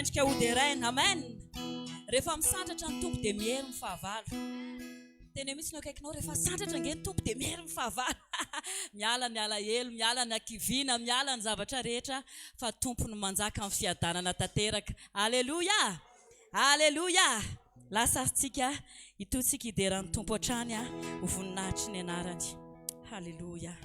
mendrika hoderaina. Amen. Rehefa misandratra ny tompo dia mihery ny fahavalo. Teny mihitsy ny akaikinao rehefa sandratra nge ny tompo dia mihery ny fahavalo. Miala ny alahelo, miala ny akivina, miala ny zavatra rehetra fa tompo no manjaka amin'ny fiadanana tanteraka. Aleluia! Aleluia! Lasa tsika itotsika hideran'ny tompo hatrany ho voninahitry ny anarany. Aleluia!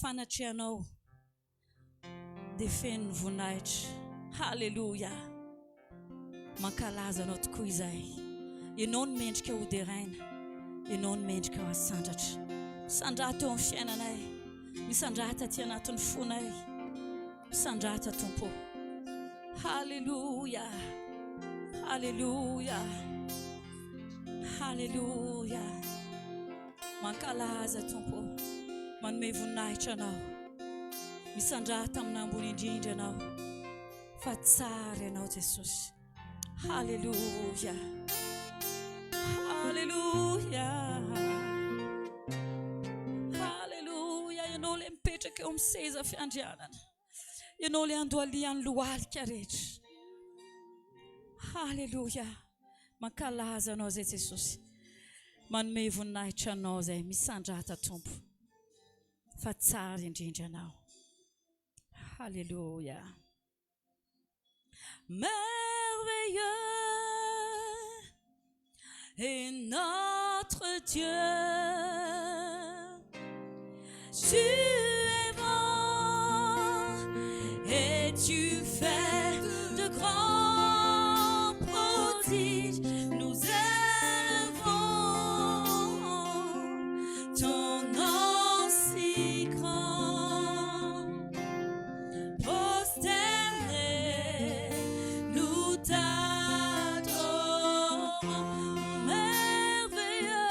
Fanatrianao dia feno ny voninahitra. Haleluia! Mankalaza anao tokoa izahay. Ianao no mendrika hoderaina, ianao no mendrika ho asandratra. Misandrata eo amin'ny fiainanay, misandrata aty anatin'ny fonay, misandrata Tompo. Haleluia! Haleluia! Haleluia! Mankalaza Tompo. Manome voninahitra anao, misandrata amin'ambony indrindra anao, fa tsara ianao Jesosy. Haleluia! Haleluia! Haleluia! Ianao le mipetraka eo amin'ny seza fiandrianana, ianao le andohalian'ny lohalika rehetra. Haleluia! Mankalaza anao zay Jesosy, manome voninahitra anao zay, misandrata Tompo. Fa tsara indrindra anao. Alléluia. Merveilleux est notre Dieu. Tu es bon et tu fais de grands prodiges. Nous élevons ton nom si grand. Prosternés, nous t'adorons. Merveilleux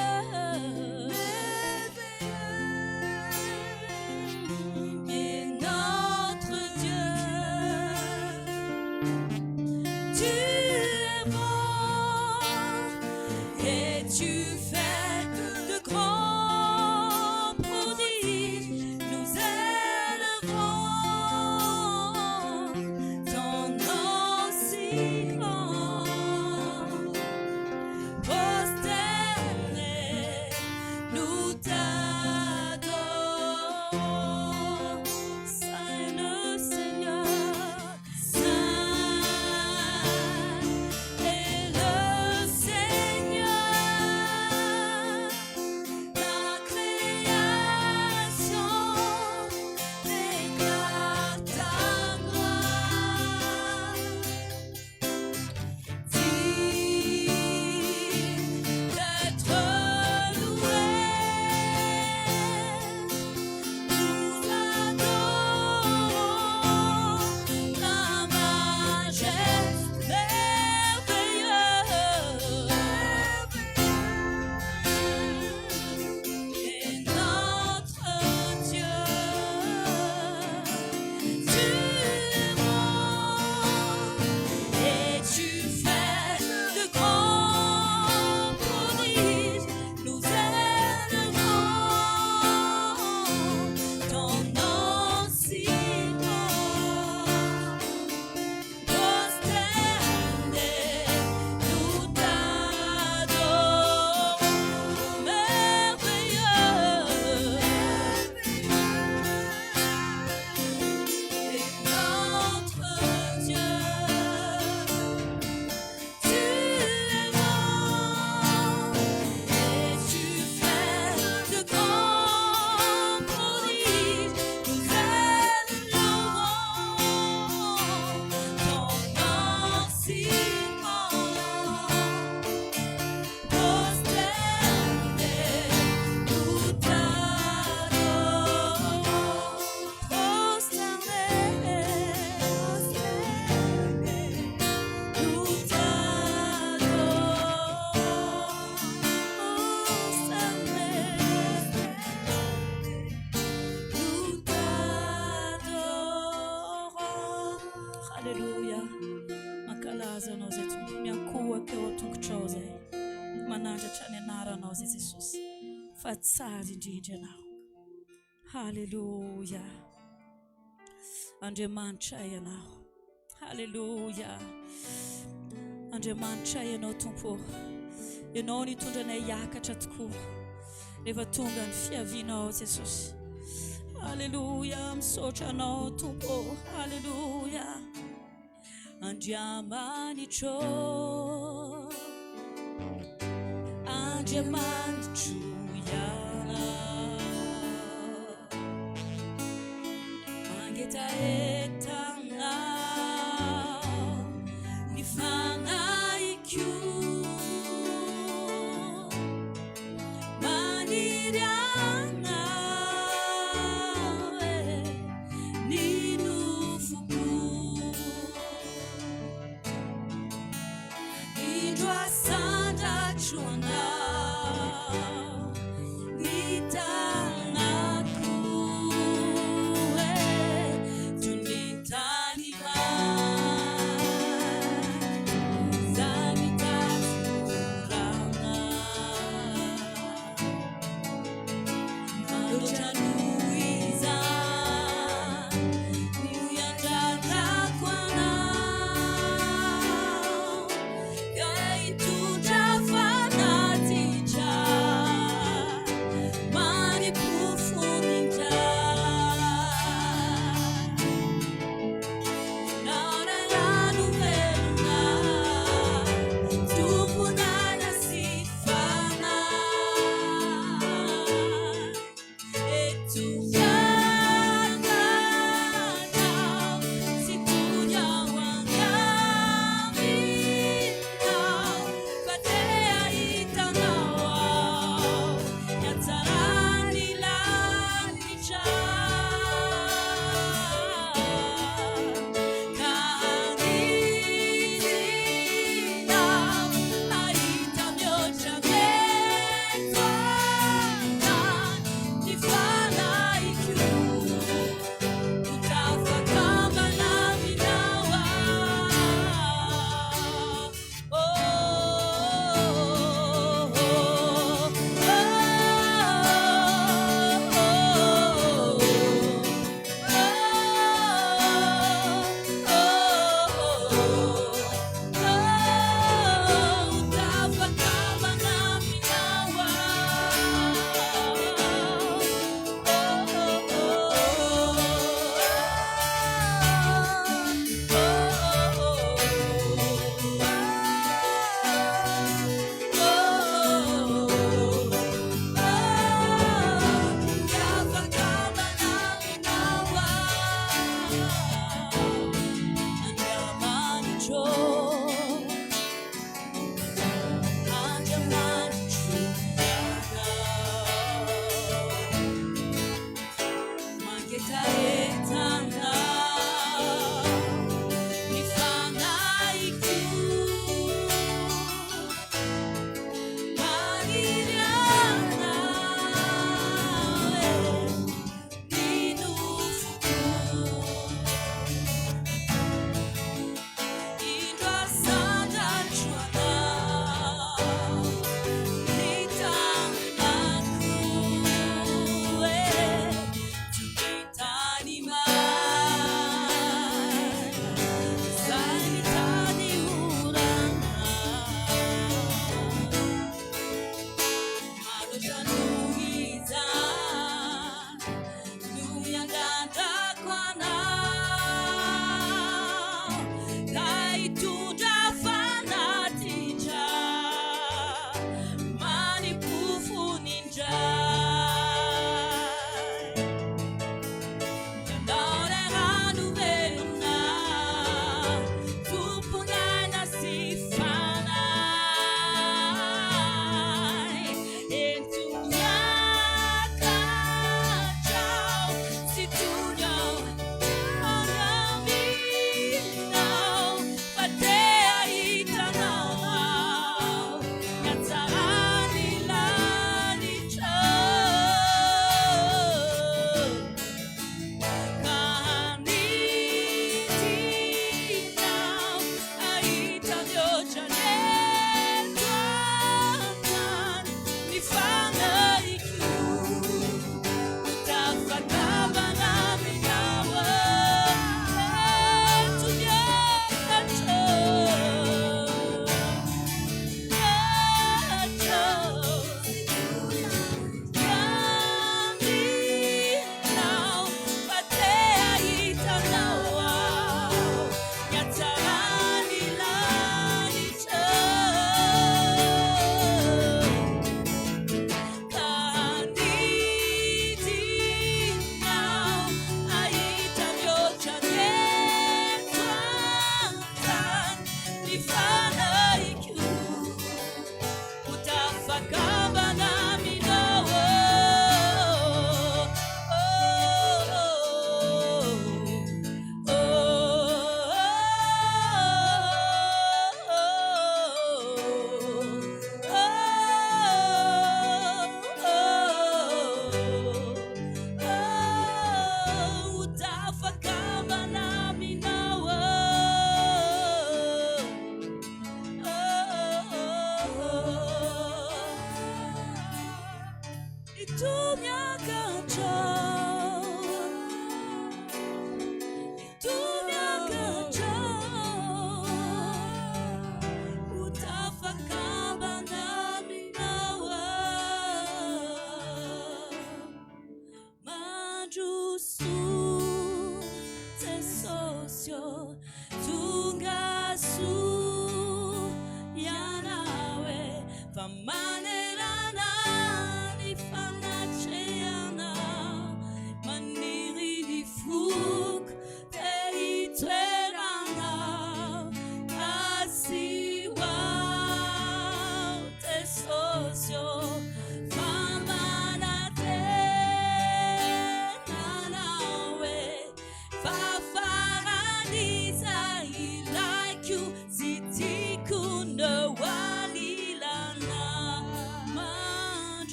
Fatsary indrindra ianao. Halleluja. Andriamanitra ianao. Halleluja. Andriamanitra ianao Tompo. Ianao nitondranay hiakatra tokoa rehefa tonga ny fiavianao Jesosy. Halleluja. Misaotra anao Tompo. Halleluja. Andriamanitra. Andriamanitra. Mangeta etanga nifanga ikyu manirianga ninufuku idwa sanda chuna tu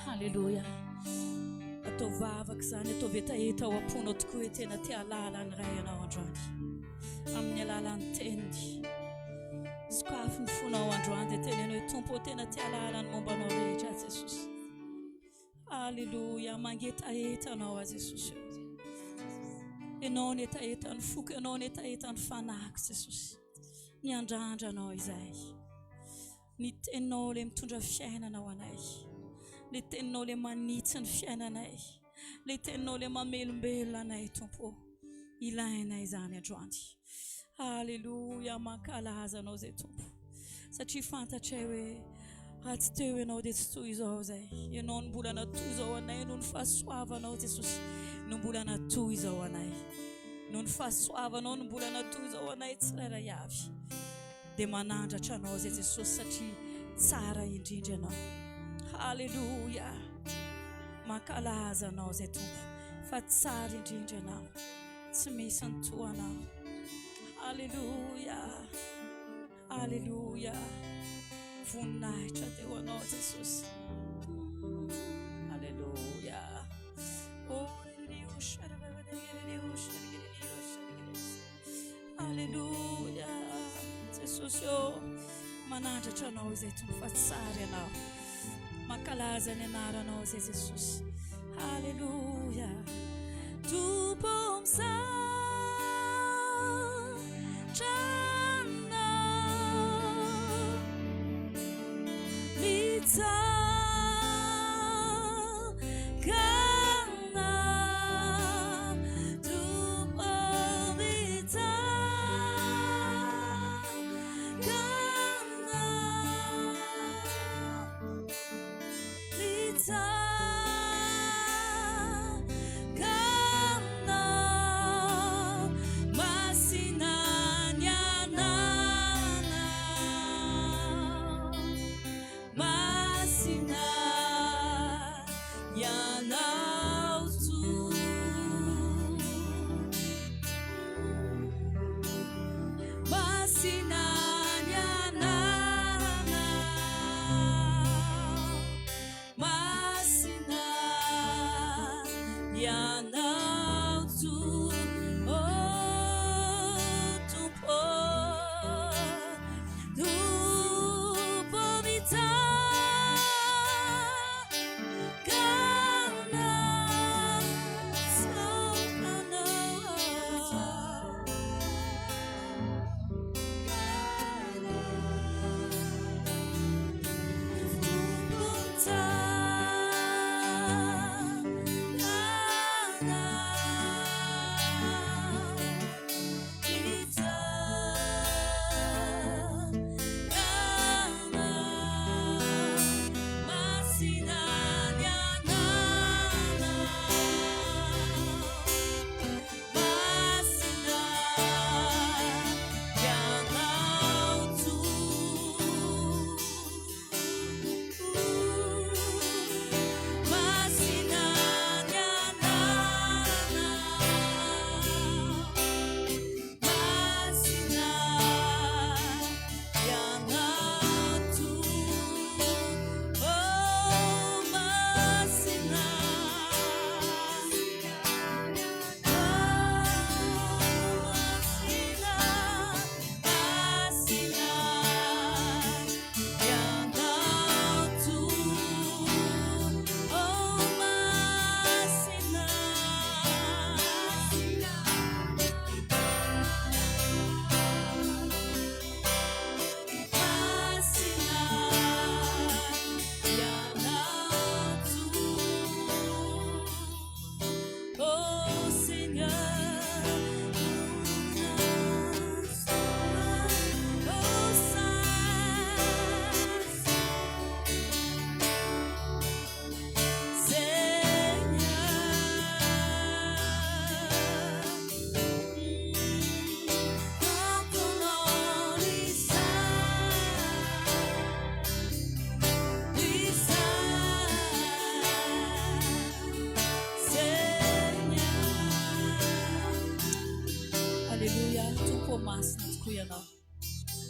Hallelujah. Atovavaka zany ataovy hetaheta ao am-pona tokoa tena tia alala ny ray anao androany amin'ny alalan'ny tendy sokafy ny fonao androany dia tena ianao tompo tena tia alala ny mombanao rehetra Jesosy. Hallelujah. Mangetaheta anao a Jesosy. Ianao ny hetaheta ny foko, ianao ny hetaheta ny fanahy Jesosy. Ny andrandra anao izay. Ny teninao le mitondra fiainana ho anay. Le teninao le manitsy ny fiainanay. Le teninao le mamelombelona anay tompo. Ilainay izany androany. Haleluya, mankalaza anao zay tompo satria fantatray hoe ratsy teo ianao dia tsy toy izao zay. Ianao no mbola natoy izao anay noho ny fahasoavanao Jesosy, no mbola natoy izao anay, noho ny fahasoavanao no mbola natoy izao anay tsirairay avy. Dia manandratra anao zay Jesosy satria tsara indrindra anao. Haleluya, mankalaza anao zay tompo fa tsara indrindra anao, tsy misy antoa anao. Haleluya, haleluya, voninahitra teo anao Jesosy. Haleluya. Haleluya, Jesosy manandratra anao zay tompo fa tsara anao, mankalaza ny anaranao zay Jesosy. Haleluya, tompo misandrana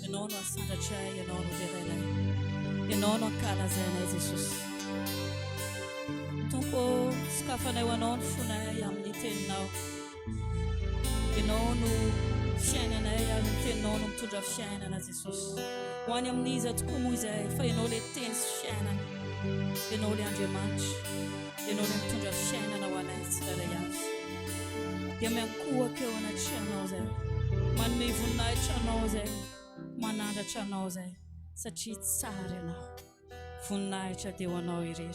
ianao no asandratra ianao no verenay, ianao no ankalazainay Jesosy. Tompo sokafanay ho anao ny fonay amin'ny teninao, ianao no fiainanay amin'ny teninao no mitondra fiainana Jesosy. Ho any amin'iza tokoa moa izay fa ianao le teny sy fiainana, ianao le Andriamanitra, ianao le mitondra fiainana ho anay tsirairay avy. Dia miankohaka eo anaty anao zay, manome voninahitra anao zay, manandratra anao zay satria tsara ianao. Voninahitra dia ho anao irery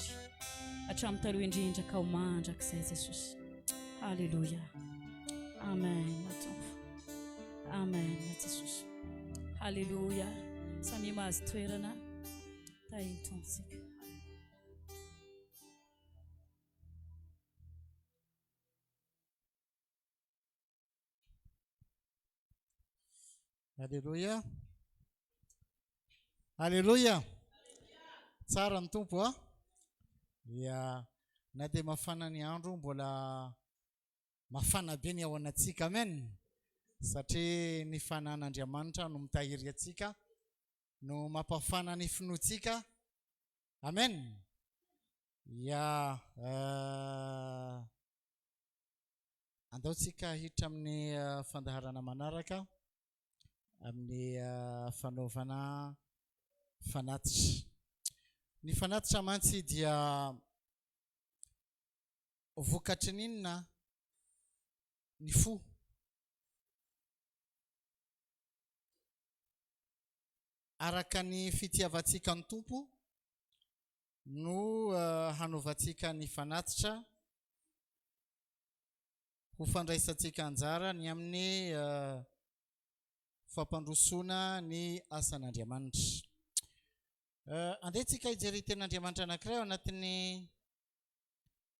hatramin'ny taloha indrindra ka ho mandrakizay Jesosy. Haleluya, amen. amen Jesus halleluja samy mahazo toerana tahitombontsika Alléluia. Alléluia. Tsara ny tompo a. Ya na dia mafana ny andro mbola mafana be ny ao anatsika. Amen. Satria ny fanan'Andriamanitra no mitahiry atsika, no mampafana ny finoatsika. Amen. Ya andaotsika hiditra amin'ny fandaharana manaraka amin'ny fanaovana fanatitra. Ny fanatitra mantsy dia vokatry n'inona? Ny fo. Araka ny fitiavantsika ny tompo no hanaovantsika ny fanatitra ho fandraisantsika anjara ny amin'ny fampandrosoana ny asan'Andriamanitra. Andehantsika hijery ten'Andriamanitra anankiray ao anatin'ny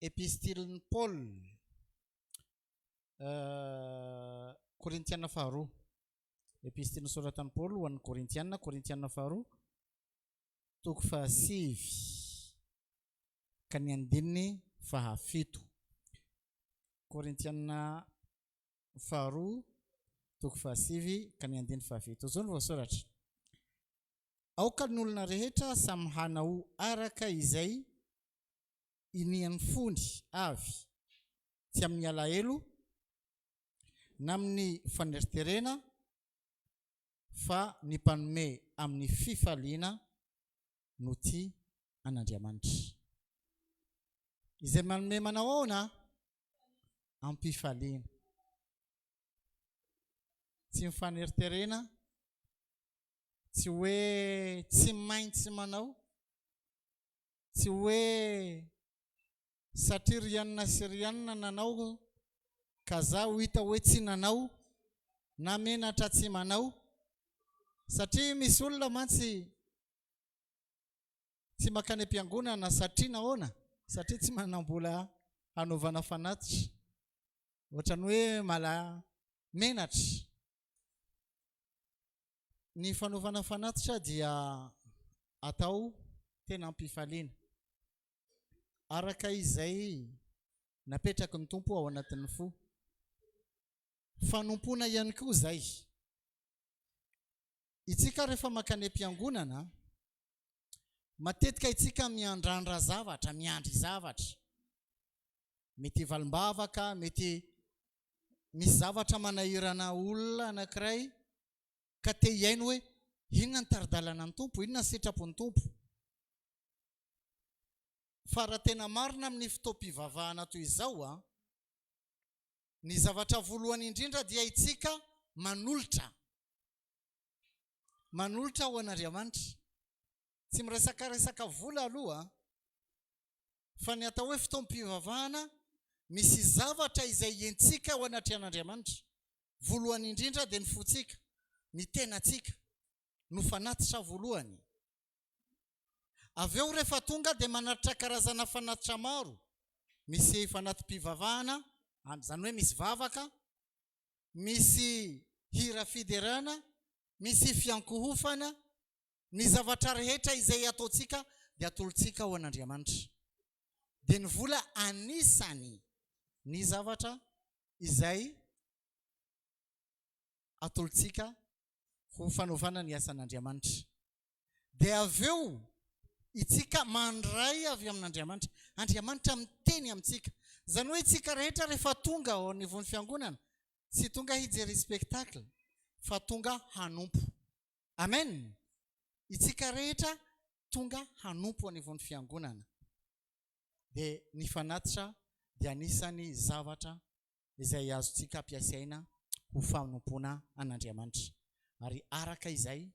epistilin'ny Paul Korintiana faharoa. Epistiliny soratan'i Paul ho an'ny Korintiana, Korintiana faharoa toko fahasivy ka ny andininy fahafito. Korintiana faharoa toko fahasivy ka ny andininy fahafito. Zao no voasoratra. Aoka ny olona rehetra samy hanao araka izay inian'ny fony avy, tsy amin'ny alahelo na amin'ny faneriterena, fa ny mpanome amin'ny fifaliana no tia an'Andriamanitra. Izay manome manao ahoana? Ampifaliana. Tsy mifaneriterena, tsy hoe tsy maintsy manao, tsy hoe satria rianina sy rianina nanao ka zaho hita hoe tsy nanao, na menatra tsy manao. Satria misy olona mantsy tsy makany am-piangonana satria nahoana? Satria tsy manambola hanaovana fanatitra. Ohatrany hoe mala menatra. Ny fanaovana fanatitra dia atao tena ampifaliana. Araka izay napetraky ny tompo ao anatin'ny fo. Fanompoana ihany koa izay. Itsika rehefa makany am-piangonana, matetika itsika miandrandra zavatra, miandry zavatra. Mety valim-bavaka, mety misy zavatra manahirana olona anankiray, ka te hiaino hoe inona ny taridalana ny tompo, inona ny sitrapon'ny tompo. Fa raha tena marina amin'ny fotoam-pivavahana toy izao, ny zavatra voalohany indrindra dia itsika manolotra. Manolotra ho an'Andriamanitra. Tsy miresakaresaka vola aloha, fa ny atao hoe fotoam-pivavahana, misy zavatra izay entsika ho anatrehan'Andriamanitra. Voalohany indrindra dia ny fotsika, ny tenatsika, no fanatitra voalohany. Avy eo rehefa tonga dia manatitra karazana fanatitra maro. Misy fanatim-pivavahana, zany hoe misy vavaka, misy hira fiderana, misy fiankohofana, ny zavatra rehetra izay ataontsika dia atolontsika ho an'Andriamanitra. Dia ny vola anisany ny zavatra izay atolontsika ho fanaovana ny asan'Andriamanitra. Dia avy eo itsika mandray avy amin'Andriamanitra. Andriamanitra miteny amintsika. Zany hoe itsika rehetra rehefa tonga ao anivon'ny fiangonana, tsy tonga hijery spectacle, fa tonga hanompo. Amen. Itsika rehetra tonga hanompo anivon'ny fiangonana. Dia ny fanatitra dia anisany zavatra izay azontsika ampiasaina ho fanompoana an'Andriamanitra. Ary araka izay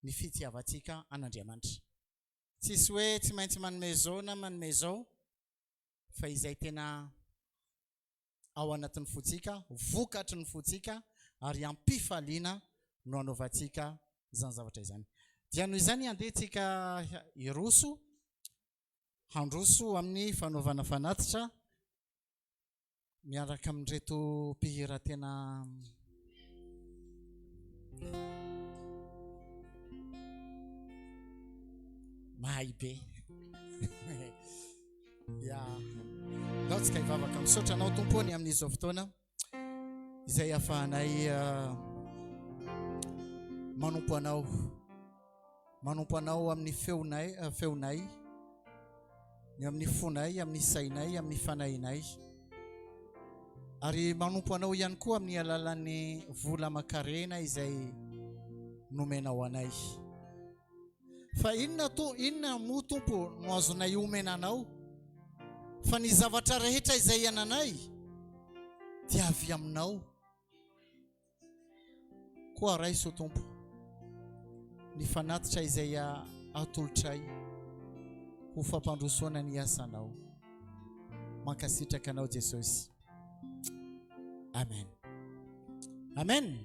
ny fitiavantsika an'Andriamanitra. Tsisy hoe tsy maintsy manome zao na manome zao, fa izay tena ao anatin'ny fotsika, vokatry ny fotsika, ary ampifaliana no anaovantsika zany zavatra izany. Dia noho izany andehantsika iroso, handroso amin'ny fanaovana fanatitra miaraka amin'reto mpihira tena mahay be. Ya, laotsika hivavaka misaotra anao tompony amin'izao fotoana izay ahafahanay manompo anao amin'ny feonay, ny amin'ny fonay, amin'ny sainay, amin'ny fanahinay, ary manompo anao ihany koa amin'ny alalan'ny vola aman-karena izay nomenao anay. Fa inona moa tompo no azonay omena anao? Fa ny zavatra rehetra izay iananay dia avy aminao. Koa raiso tompo, ny fanatitra izay atolotray ho fampandrosoana ny asanao. Mankasitraka anao Jesosy. Amen. Amen.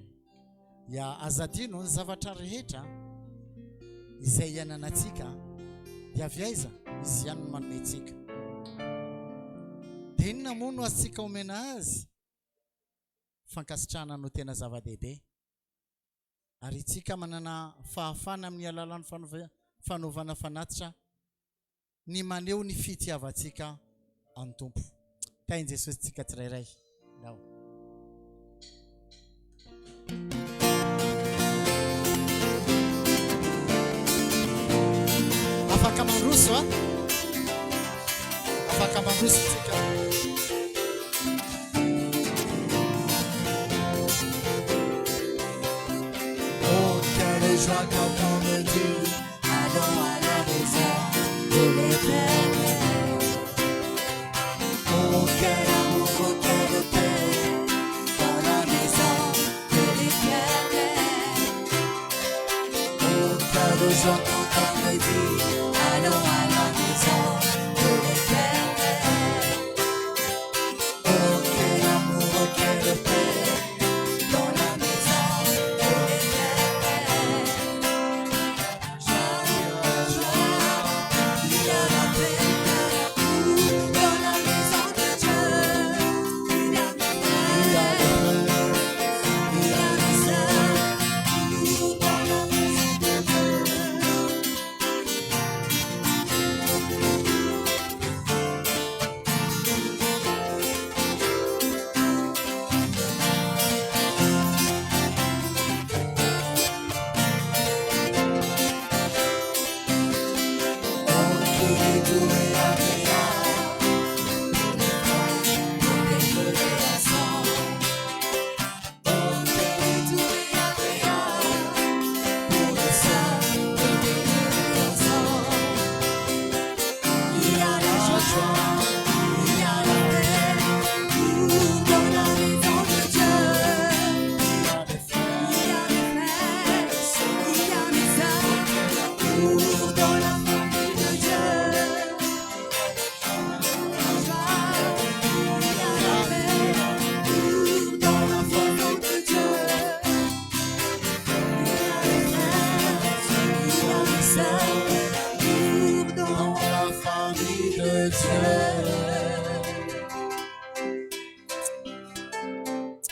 Ya azadino ny zavatra rehetra izay iananatsika dia avy aiza? Izy ihany no manomentsika. Dia inona moa no azontsika omena azy? Fankasitrahana no tena zava-dehibe. Ary itsika manana fahafana amin'ny alalan'ny fanaovana fanatitra ny maneho ny fitiavantsika amin'ny Tompo. Tainy Jesosy tsika tsirairay. Afaka mandroso a? Afaka mandroso tsika. Joie quand on me dit allons à la maison de l'Éternel. Oh quel amour, quelle paix dans la maison de l'Éternel. Oh quelle joie quand on me dit allons à la maison de l'Éternel. Oh quel amour, quelle paix dans la maison de l'Éternel.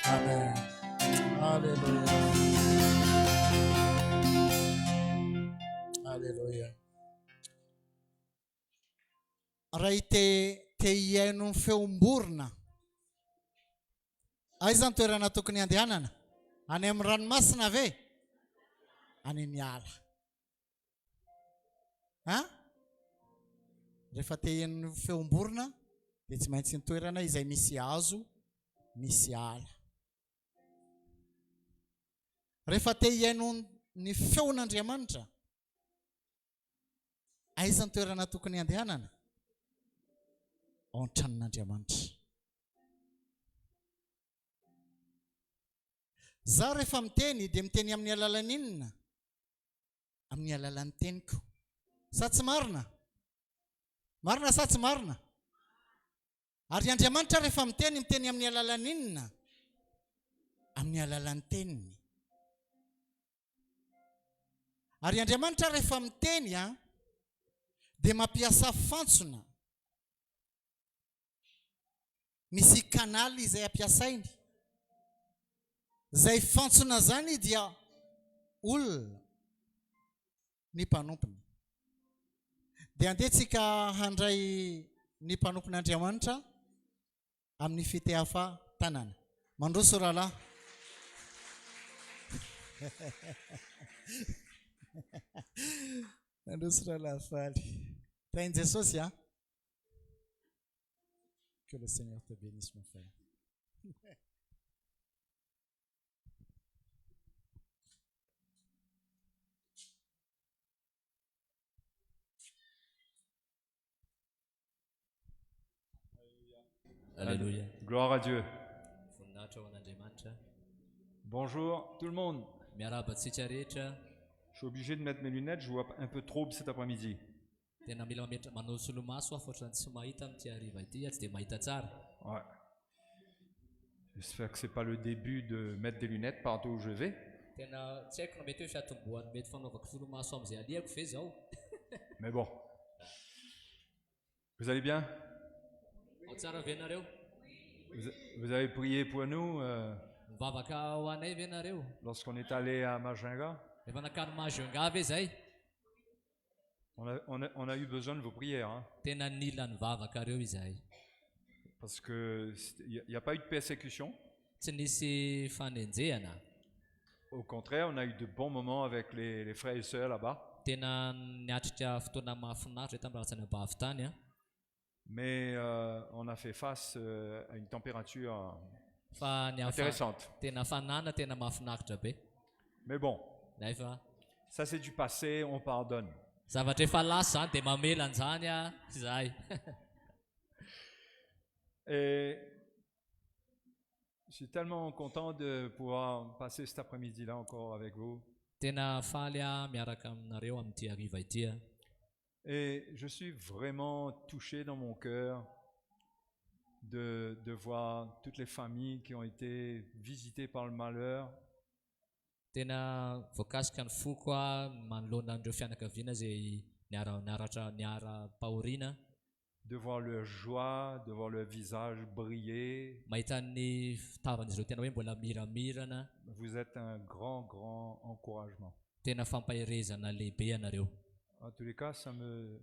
Amen. Alléluia. Alléluia. Raha te hiaino ny feom-borona, aiza ny toerana tokony andehanana? Any amin'ny ranomasina ve? Any amin'ny ala. Rehefa te hiaino ny feom-borona dia tsy maintsy ny toerana izay misy hazo, misy ala. Rehefa te hiaino ny feon'Andriamanitra, aiza ny toerana tokony andehanana? Ao an-tranon'Andriamanitra. Za rehefa miteny dia miteny amin'ny alalan'ny inona? Amin'ny alalan'ny teniko. Sa tsy marina? Marina sa tsy marina? Ary Andriamanitra rehefa miteny amin'ny alalan'ny inona? amin'ny alalan'ny teniny. Ary Andriamanitra rehefa miteny dia mampiasa fantsona. Misy kanaly izay ampiasainy. Zay fantsona zany dia olona ny mpanompony. Dia andetsika handray ny mpanompon'Andriamanitra amin'ny fitehafa-tanana. Mandroso rahalahy. Mandroso rahalahy faly. Train Jesosy Que le Seigneur te bénisse mon frère. Alléluia. Gloire à Dieu. Voninahitra ho an'Andriamanitra. Bonjour tout le monde. Miarahaba antsika rehetra. Je suis obligé de mettre mes lunettes, je vois un peu trop cet après-midi. Tena mila manao solomaso aho fa tsy mahita amin'ity hariva ity, tsy dia mahita tsara. Ouais. J'espère que c'est pas le début de mettre des lunettes partout où je vais. Tena tsy haiko na mety hoe fiatombohan'ny mety fanaovako solomaso amin'izay alihako ve zao. Mais bon. Vous allez bien? Ao tsara ve nareo? Vous avez prié pour nous Mivavaka ho anay ve nareo? lorsqu'on est allé à Majinga? Efa nakano Majunga ve zay? On a eu besoin de vos prières. Tena nila nivavaka reo izahay. Parce qu'il n'y a pas eu de persécution. Tsy nisy fanenjehana. Au contraire, on a eu de bons moments avec les frères et sœurs là-bas. Tena niatrika fotoana mahafinaritra tamin'ny rahatsany abavy tany. Mais on a fait face à une température Fa intéressante. tena fanana tena mahafinaritra be. Mais bon, Nefa ça c'est du passé, on pardonne. zavatra efa lasa zany dia mamela an'izany izahay. Et je suis tellement content de pouvoir passer cet après-midi-là encore avec vous. Tena faly miaraka aminareo amin'ity hariva ity. Et je suis vraiment touché dans mon cœur de voir toutes les familles qui ont été visitées par le malheur. Tena voakasika ny foko manoloana an'ireo fianakaviana izay niara-pahoriana. De voir leur joie, de voir leur visage briller. Mahita ny fitavan'izy ireo tena hoe mbola miramirana. Vous êtes un grand, grand encouragement. Tena fampahirezana lehibe anareo. En tous les cas, ça me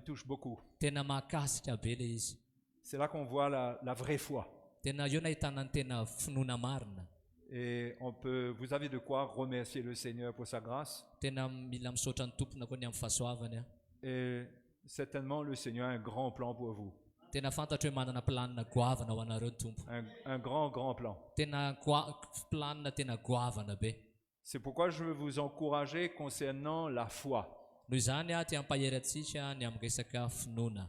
touche beaucoup. Tena mahakasika be le izy. C'est là qu'on voit la vraie foi. Tena io nahitana ny tena finoana marina. Et vous avez de quoi remercier le Seigneur pour sa grâce. Tena mila misaotra ny tompona koa ny amin'ny fahasoavany. Et certainement, le Seigneur a un grand plan pour vous. Tena fantatra hoe manana planina goavana ho anareo ny tompo. Un grand, grand plan. Tena planina tena goavana be. C'est pourquoi je veux vous encourager concernant la foi. Noho izany ty ampahery atsika ny amin'ny resaka finoana.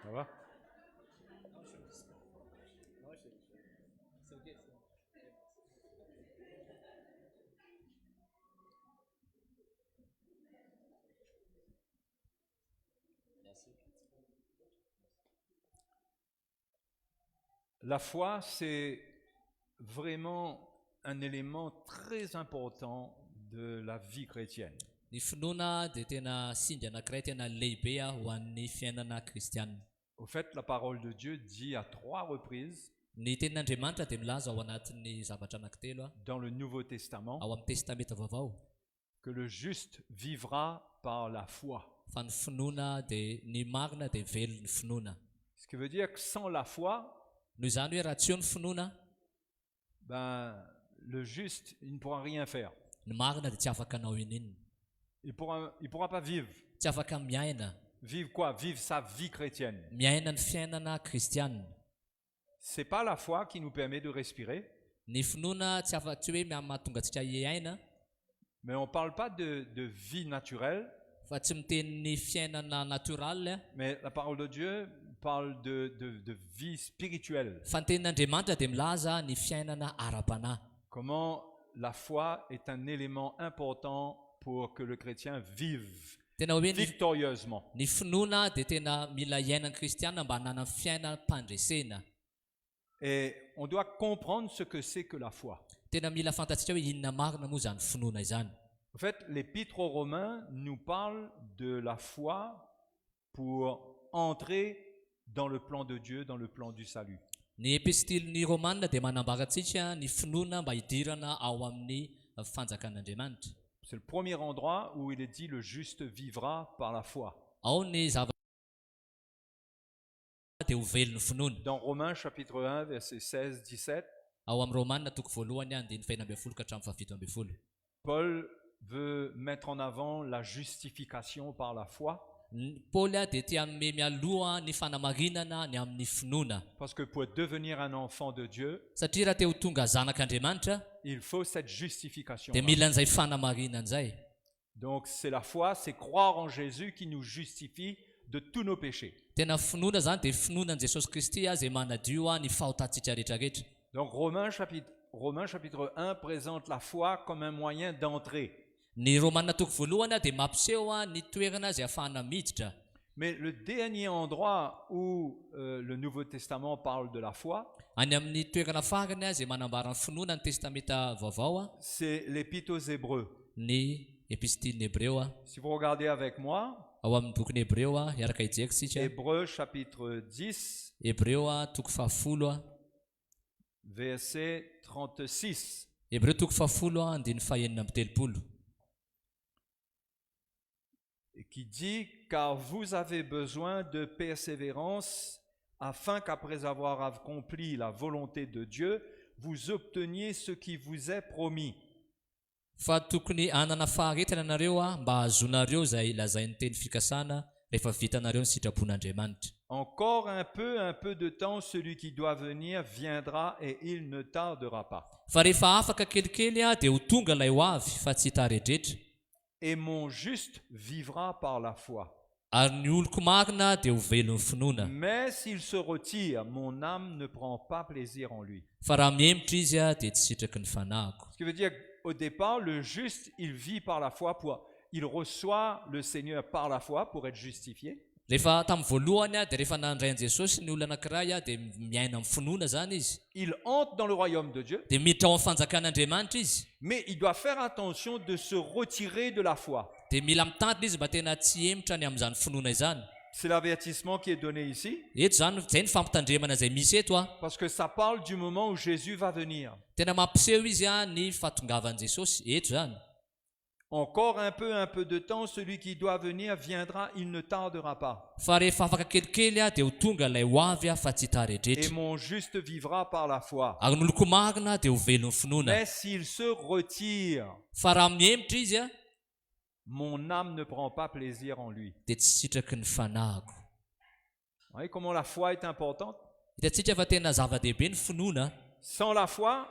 Ça va? La foi, c'est vraiment un élément très important de la vie chrétienne. Ny finoana dia tena singa anankiray tena lehibe ho an'ny fiainana kristianina. Au fait, la parole de Dieu dit à 3 reprises Ny tenin'Andriamanitra dia milaza ao anatin'ny zavatra anankitelo dans le Nouveau Testament ao amin'ny testamenta vaovao que le juste vivra par la foi. fa ny finoana dia ny marina dia velon'ny finoana. Ce qui veut dire que sans la foi, Noho izany hoe raha tsy eo ny finoana, le juste, il ne pourra rien faire. ny marina dia tsy afaka anao inonina. Il pourra pas vivre. Tsy afaka miaina. Vivre quoi? Vivre sa vie chrétienne. Miaina ny fiainana kristianina. C'est pas la foi qui nous permet de respirer. Ny finoana tsy hoe mahatonga antsika hiaina. Mais on ne parle pas de vie naturelle. Fa tsy miteny ny fiainana natoraly. Mais la parole de Dieu parle de vie spirituelle. Fa ny tenin'Andriamanitra dia milaza ny fiainana ara-panahy. Comment la foi est un élément important pour que le chrétien vive Tena hoe victorieusement. ny finoana dia tena mila iainan'ny kristianina mba hanana fiainam-pandresena. Et on doit comprendre ce que c'est que la foi. Tena mila fantatsika hoe inona marina moa zany finoana izany. En fait, l'épître aux Romains nous parle de la foi pour entrer dans le plan de Dieu, dans le plan du salut. Ny epistiliny Romanina dia manambaratsika ny finoana mba hidirana ao amin'ny fanjakan'Andriamanitra. C'est le premier endroit où il est dit le juste vivra par la foi. Ao ny zava dia ho velony finoana. Dans Romains chapitre 1, versets 16-17, Ao amin'ny Romanina toko voalohany andiny faina ambin'ny folo ka hatramin'ny fafito ambin'ny folo. Paul veut mettre en avant la justification par la foi, Paoly dia tia hanome mialoha ny fanamarinana ny amin'ny finoana. parce que pour devenir un enfant de Dieu, Satria raha te ho tonga zanak'Andriamanitra il faut cette justification. dia mila an'izay fanamarinana izay. Donc c'est la foi, c'est croire en Jésus qui nous justifie de tous nos péchés. Tena finoana zany dia finoanan' Jesosy Kristy zay manadio ny fahotatsika rehetrarehetra. Donc Romains chapitre 1 présente la foi comme un moyen d'entrée. Ny Romanina toko voalohany dia mampiseho ny toerana izay ahafahana miditra. Mais le dernier endroit où le Nouveau Testament parle de la foi, Any amin'ny toerana farany izay manambara ny finoana ny testamenta vaovao c'est l'Épître aux Hébreux. ny epistiliny Hébreo Si vous regardez avec moi, ao amin'ny bokyny Hébreo iaraka hijeky sika. Hébreux chapitre 10, Hébreo toko fahafolo verset 36. Hébreo toko fahafolo andiny fahaenina amby telopolo. Et qui dit, car vous avez besoin de persévérance afin qu'après avoir accompli la volonté de Dieu, vous obteniez ce qui vous est promis. Fa tokony anana faharetana nareo mba ahazonareo zay lazain'ny teny fikasana rehefa vitanareo ny sitrapon'Andriamanitra. Encore un peu de temps, celui qui doit venir viendra et il ne tardera pas. Fa rehefa afaka kelikely dia ho tonga ilay ho avy fa tsy taredretra. Et mon juste vivra par la foi. Ary ny oloko marina dia ho velon'ny finoana. Mais s'il se retire, mon âme ne prend pas plaisir en lui. Fa raha miemitra izy dia tsy sitraky ny fanahiko. Ce qui veut dire qu'au départ, le juste, il vit par la foi, il reçoit le Seigneur par la foi pour être justifié. Rehefa tamin'ny voalohany dia rehefa nandray an'i Jesosy ny olona anankiray dia miaina amin'ny finoana zany izy. Il entre dans le royaume de Dieu, Dia miditra ao amin'ny fanjakan'Andriamanitra izy. mais il doit faire attention de se retirer de la foi. Dia mila mitandrina izy mba tena tsy emitra ny amin'izany finoana izany. C'est l'avertissement qui est donné ici, Eto zany izay ny fampitandremana izay misy eto parce que ça parle du moment où Jésus va venir. Tena mampiseho izy ny fahatongavan'i Jesosy eto zany. Encore un peu de temps, celui qui doit venir viendra, il ne tardera pas. Fa rehefa afaka kelikely dia ho tonga ilay ho avy fa tsy Et taredretra. mon juste vivra par la foi. Ary ny oloko marina dia ho velon'ny finoana. Mais s'il se retire, Fa raha miemitra izy mon âme ne prend pas plaisir en lui. dia tsy sitraky ny fanahiko. Vous voyez comment la foi est importante? Hitantsika fa tena zava-dehibe ny finoana. Sans la foi,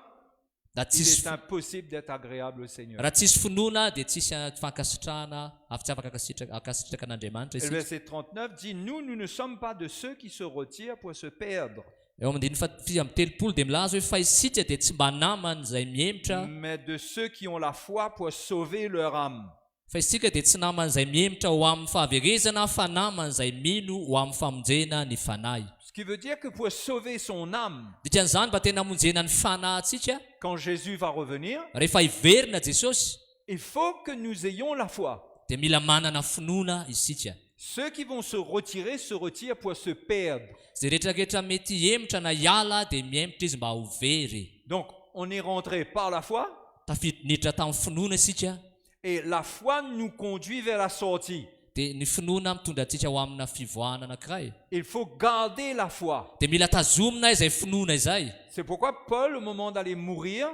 Raha il tsisy est impossible d'être agréable au Seigneur. raha tsisy finoana dia tsisy fankasitrahana avy tsy afaka akasitraka an'Andriamanitra Et le isika. verset 39 dit, nous ne sommes pas de ceux qui se retirent pour se perdre, Eo amin'ny amby telopolo dia milaza hoe fa isika dia tsy mba namana izay miemitra mais de ceux qui ont la foi pour sauver leur âme. fa isika dia tsy namana izay miemitra ho amin'ny fahaverezana fa namana izay mino ho amin'ny famonjena ny fanahy. Ce qui veut dire que pour sauver son âme, Dikan'izany mba tena hamonjena ny fanahintsika quand Jésus va revenir, rehefa hiverina Jesosy il faut que nous ayons la foi. dia mila manana finoana isika. Ceux qui vont se retirent pour se perdre. Zay rehetrarehetra mety hiemitra na hiala dia miemitra izy mba ho very. Donc, on est rentré par la foi, Tafiditra tamin'ny finoana isika et la foi nous conduit vers la sortie. dia ny finoana mitondra antsika ho amina fivoahana anankiray. Il faut garder la foi. Dia mila tazomina izay finoana izay. C'est pourquoi Paul, au moment d'aller mourir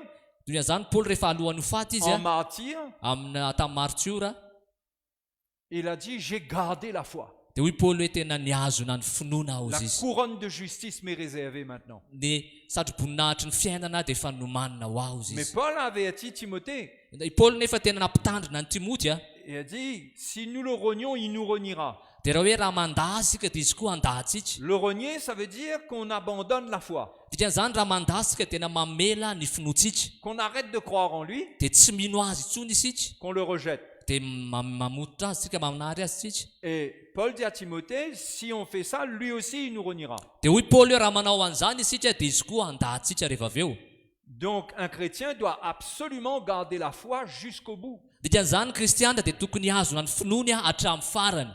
Toy izany Paoly rehefa alohan'ny ho faty izy en martyr, amina tamin'ny martiora il a dit, j'ai gardé la foi. dia hoy Paoly hoe tena niazona ny finoana ao La izy. couronne de justice m'est réservée maintenant. Ny satroboninahitry ny fiainana dia efa nomanina ho ao Mais izy. Paul a averti Timothée. I Paoly nefa tena nampitandrina ny Timoty Il a dit, si nous le renions, il nous reniera. dia raha hoe raha mandasika dia izy koa andatsika Le renier, ça veut dire qu'on abandonne la foi, dikan'izany raha mandasika tena mamela ny finoantsika qu'on arrête de croire en lui, dia tsy mino azy intsony isika qu'on le rejette. dia mamototra azy tsika maminary azy tsika Et Paul dit à Timothée, si on fait ça, lui aussi, il nous reniera. dia hoy paoly hoe raha manao an'izany isika dia izy koa andatsika rehefa avy eo Donc, un chrétien doit absolument garder la foi jusqu'au bout. dikan'izany kristiana dia tokony azona ny finoany hatramin'ny farany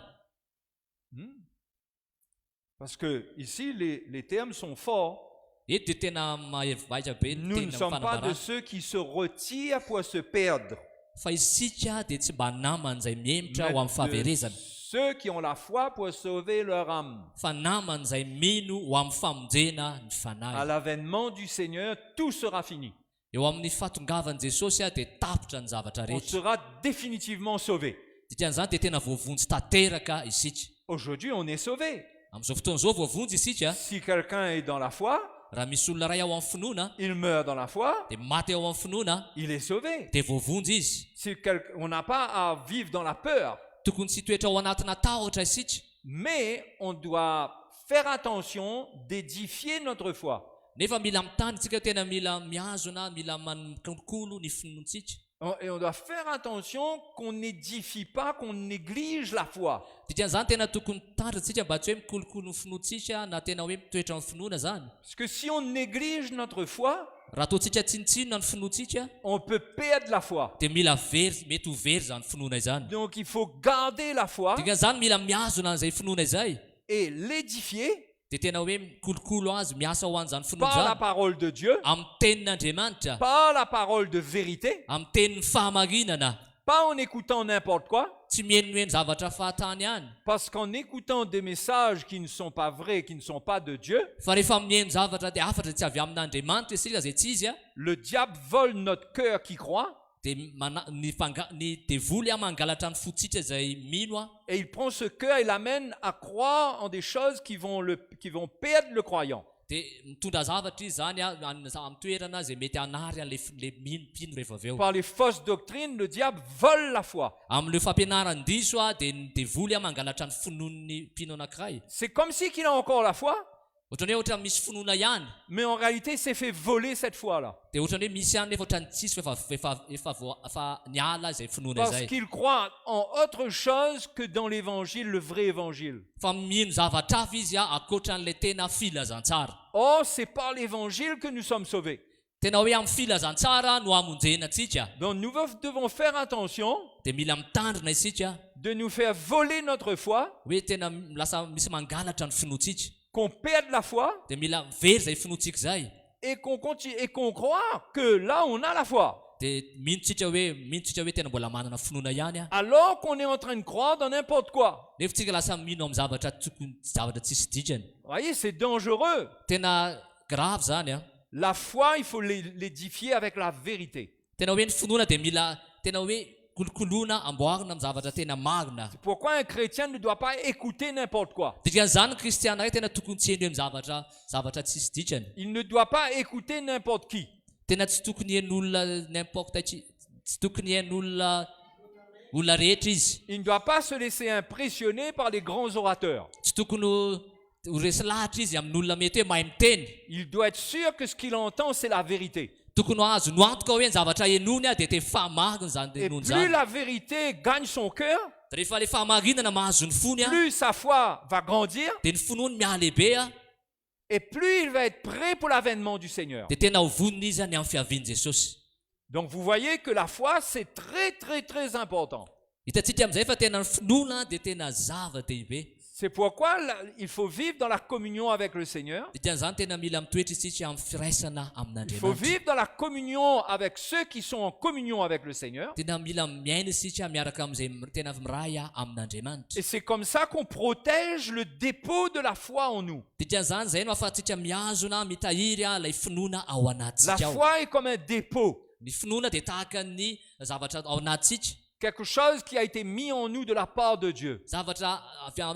Parce que ici, les termes sont forts. eto dia tena mahevivaika be ny Nous ne teny sommes amin'ny pas de fanavarana ceux qui se retirent pour se perdre, fa isika dia tsy mba namana izay miemitra mais ho amin'ny de fahaverezana ceux qui ont la foi pour sauver leur âme. fa namana izay mino ho amin'ny famonjena ny À fanahy l'avènement du Seigneur, tout sera fini. eo amin'ny fahatongavan'i jesosy dia tapitra ny zavatra On rehetra sera définitivement sauvé. dikan'izany dia tena voavonjy tanteraka isika Aujourd'hui, on est sauvé. amin'izao fotoana izao voavonjy isika Si quelqu'un est dans la foi, raha misy olona ray ao amin'ny finoana il meurt dans la foi, dia maty ao amin'ny finoana il est sauvé. dia voavonjy izy Si on n'a pas à vivre dans la peur, tokony tsy toetra ao anatina tahotra isika mais on doit faire attention d'édifier notre foi. nefa mila mitany tsika tena mila miazona mila mankolo ny finoantsika Et on doit faire attention qu'on n'édifie pas, qu'on néglige la foi. dikan'izany tena tokony tandratsika mba tsy hoe mikolokolo ny finoantsika na tena hoe mitoetra ny finoana zany Parce que si on néglige notre foi, raha ataontsika tsinitsinona ny finoantsika on peut perdre la foi. dia mila mety ho very zany finoana izany Donc il faut garder la foi dikan'izany mila miazona an'izay finoana izay et l'édifier dia tena hoe mikolokolo azy miasa ho an'izany finoana par la zany parole de Dieu, amin'ny tenin'andriamanitra par la parole de vérité, amin'ny tenin'ny fahamarinana pas en écoutant n'importe quoi. tsy mienonoeny zavatra fahatany ihany Parce qu'en écoutant des messages qui ne sont pas vrais, qui ne sont pas de Dieu, fa rehefa mieno zavatra dia afatra tsy avy amin'andriamanitra isika izay tsy izy a le diable vole notre cœur qui croit dia ny devoly a mangalatra ny fotsika izay mino a et il prend ce cœur et l'amène à croire en des choses qui vont perdre le croyant. dia mitondra zavatra izy zany a amin'ny toerana izay mety hanary an'le mpino rehefa avy eo Par les fausses doctrines, le diable vole la foi. amin'ileo fampianaran-diso a dia ny devoly a mangalatra ny finoan'ny mpino anankiray C'est comme si qu'il a encore la foi, ohatrany hoe ohatra misy finoana ihany mais en réalité, il s'est fait voler cette foi-là. dia ohatrany hoe misy ihany nefa ohatrany tsisy efa niala izay finoana Parce izay qu'il croit en autre chose que dans l'évangile, le vrai évangile. fa mino zavatra hafa izy a akoatran'ilay tena filazantsara Or, c'est par l'évangile que nous sommes sauvés. tena hoe amin'ny filazantsara no amonjenantsika Donc nous devons faire attention dia mila mitandrina isika de nous faire voler notre foi, hoe tena lasa misy mangalatra ny finoantsika qu'on perde la foi dia mila very izay finoantsika zay et qu'on continue et qu'on croit que là on a la foi. dia minotsika hoe tena mbola manana finoana ihany a Alors qu'on est en train de croire dans n'importe quoi. nefa tsika lasa mino amin'ny zavatra tsisy dikany Vous voyez, c'est dangereux. tena grave zany a La foi, il faut l'édifier avec la vérité. tena hoe ny finoana dia mila tena hoe kolokoloana amboarina amin'ny zavatra tena marina Pourquoi un chrétien ne doit pas écouter n'importe quoi? dikan'izany ny kristiana ray tena tokony tsy eno amin'ny zavatra tsisy dikany Il ne doit pas écouter n'importe qui. tena tsy tokony hen'olona n'importe qui tsy tokony hen'olona rehetra izy Il ne doit pas se laisser impressionner par les grands orateurs. tsy tokony ho resy lahatra izy amin'olona mety hoe mahay miteny Il doit être sûr que ce qu'il entend, c'est la vérité. tokony ho azo noantoka hoe ny zavatra henony a dia te fahamarinana zany Et henony plus zany la vérité gagne son cœur, rehefa le fahamarinana mahazo ny fony a plus sa foi va grandir dia ny finoany miahalehibe a et plus il va être prêt pour l'avènement du Seigneur. dia tena ho vonona izy any amin'ny fiaviany jesosy Donc vous voyez que la foi, c'est très très très important. hitantsika amin'izay fa tena ny finoana dia tena zava-dehibe C'est pourquoi il faut vivre dans la communion avec le Seigneur. dikan'izany tena mila mitoetra isika amin'ny firaisana Il faut amin'andriamanitra vivre dans la communion avec ceux qui sont en communion avec le Seigneur. tena mila miaina isika miaraka amin'izay tena miray a amin'andriamanitra Et c'est comme ça qu'on protège le dépôt de la foi en nous. dikan'izany zay no ahafahantsika miazona mitahiry a ilay finoana ao La anatsika ao foi est comme un dépôt. ny finoana dia tahaka ny zavatra ao anatsika Quelque chose qui a été mis en nous de la part de Dieu. zavatra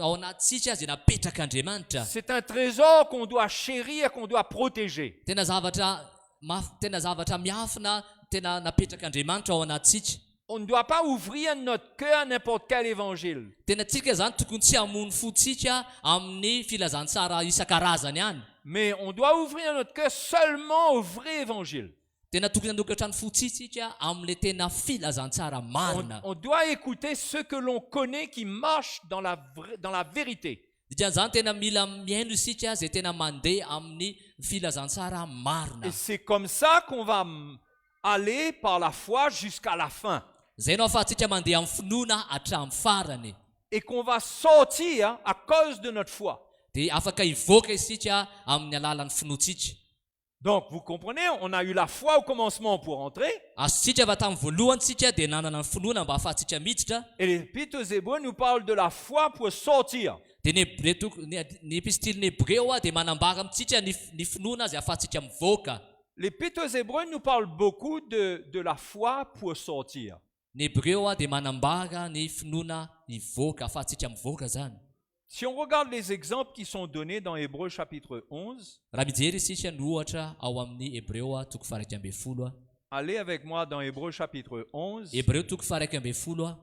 ao anatsika izay napetrakaandriamanitra C'est un trésor qu'on doit chérir, qu'on doit protéger. tena zavatra miafina tena napetrak'andriamanitra ao anatsika On ne doit pas ouvrir notre cœur à n'importe quel évangile. Tena tsika zany tokony tsy hamono fotsika amin'ny filazantsara isan-karazany ihany. Mais on doit ouvrir notre cœur seulement au vrai évangile. Tena tokony hanokatra ny fotsitsika amin'le tena filazantsara marina. On doit écouter ceux que l'on connaît qui marchent dans la vérité. Dikan'izany tena mila mihaino isika zay tena mandeha amin'ny filazantsara marina. Et c'est comme ça qu'on va aller par la foi jusqu'à la fin. Zay no ahafahantsika mandeha amin'ny finoana hatramin'ny farany. Et qu'on va sortir à cause de notre foi. Dia afaka hivoaka isika amin'ny alalan'ny finoantsika. Donc, vous comprenez, on a eu la foi au commencement pour entrer. Azontsika avy tamin'ny voalohantsika dia nanana ny finoana mba ahafahantsika miditra. Et l'Épître aux Hébreux nous parle de la foi pour sortir. Dia ny epistiliny Hébreo dia manambara amintsika ny finoana zay ahafahantsika mivoaka. L'Épître aux Hébreux nous parle beaucoup de la foi pour sortir. Ny Hébreo dia manambara ny finoana hivoaka ahafahantsika mivoaka zany. Si on regarde les exemples qui sont donnés dans Hébreux chapitre 11, raha mijery isika ny ohatra ao amin'ny Hébreo toko faha 12. Allez avec moi dans Hébreux chapitre 11. Hébreo toko faha 12.